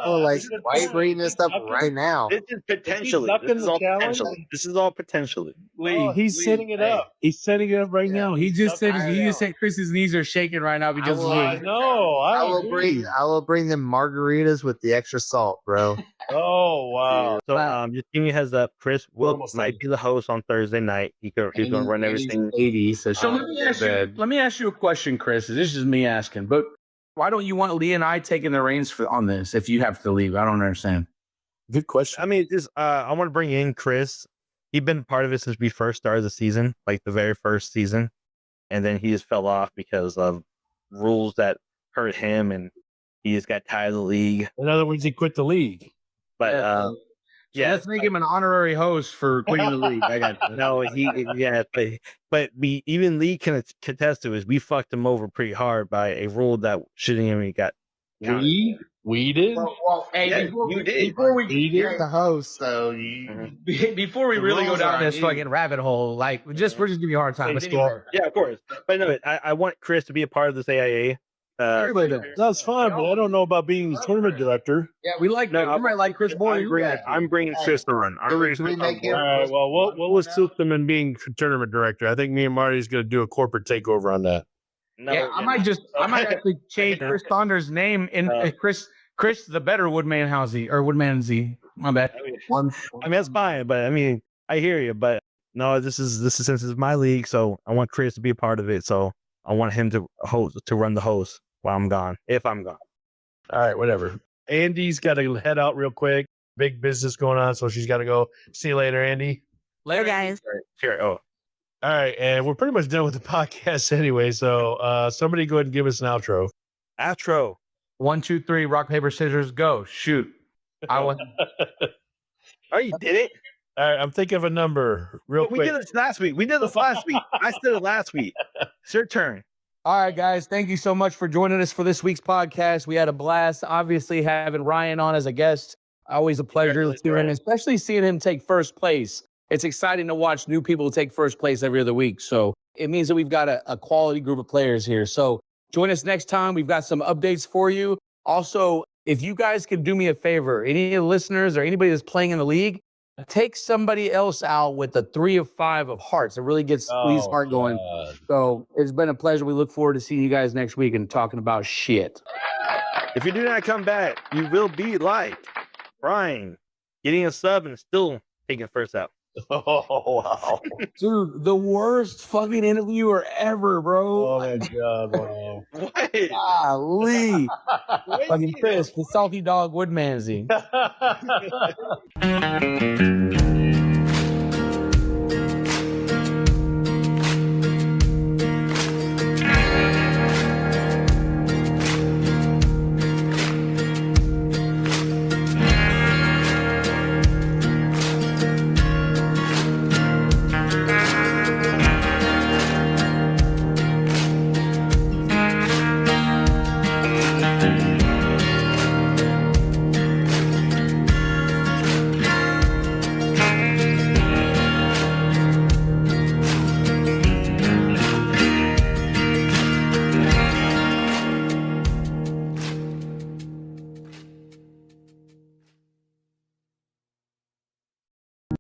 Oh, like, why are you bringing this up right now? This is potentially. This is all potentially. He's setting it up. He's setting it up right now. He just said Chris's knees are shaking right now because of I you. know. I will bring them margaritas with the extra salt, bro. Oh wow. So just give me a heads up. Chris might be the host on Thursday night. He's gonna run everything. 80. So Let me ask you a question, Chris. This is me asking, but why don't you want Lee and I taking the reins on this if you have to leave? I don't understand. Good question. I mean, I want to bring in Chris. He's been part of it since we first started the season, like the very first season, and then he just fell off because of rules that hurt him, and he just got tired of the league. In other words, he quit the league. But Let's make him an honorary host for quitting the league. I got no, but even Lee can attest to is we fucked him over pretty hard by a rule that shouldn't even got. We did. Well, hey, you did. Before we You're the host, so before we really go down this fucking rabbit hole, like we're just giving you a hard time. Yeah, of course. But no, I want Chris to be a part of this AIA. Everybody does. That's fine, but I don't know about being the tournament director. Yeah, we like that. You might like Chris more. I'm bringing Chris to run. All right, well, we'll suit them in being tournament director. I think me and Marty's going to do a corporate takeover on that. No, yeah, I might actually change Chris Saunders' name in Chris the better Woodmansey or Woodmansey. My bad. I mean that's fine, but I mean I hear you, but no, this is since it's my league, so I want Chris to be a part of it. So I want him to run the host while I'm gone, if I'm gone. All right, whatever. Andy's got to head out real quick. Big business going on, so she's got to go. See you later, Andi. Later, guys. Sure. Oh. All right, and we're pretty much done with the podcast anyway. So somebody go ahead and give us an outro. Outro. 1, 2, 3. Rock, paper, scissors. Go. Shoot. I want. Oh, you did it. All right, I'm thinking of a number real quick. We did this last week. We did this last week. I did it last week. It's your turn. All right, guys. Thank you so much for joining us for this week's podcast. We had a blast. Obviously, having Ryan on as a guest, always a pleasure. Especially seeing him take first place. It's exciting to watch new people take first place every other week. So it means that we've got a quality group of players here. So join us next time. We've got some updates for you. Also, if you guys can do me a favor, any of the listeners or anybody that's playing in the league, take somebody else out with a 3 of 5 of hearts. It really gets Lee's heart going. So it's been a pleasure. We look forward to seeing you guys next week and talking about shit. If you do not come back, you will be like Brian getting a sub and still taking first out. Oh, wow. Dude, the worst fucking interviewer ever, bro. Oh, my God, wow. What? Golly. Fucking Chris, the salty dog Woodmansey.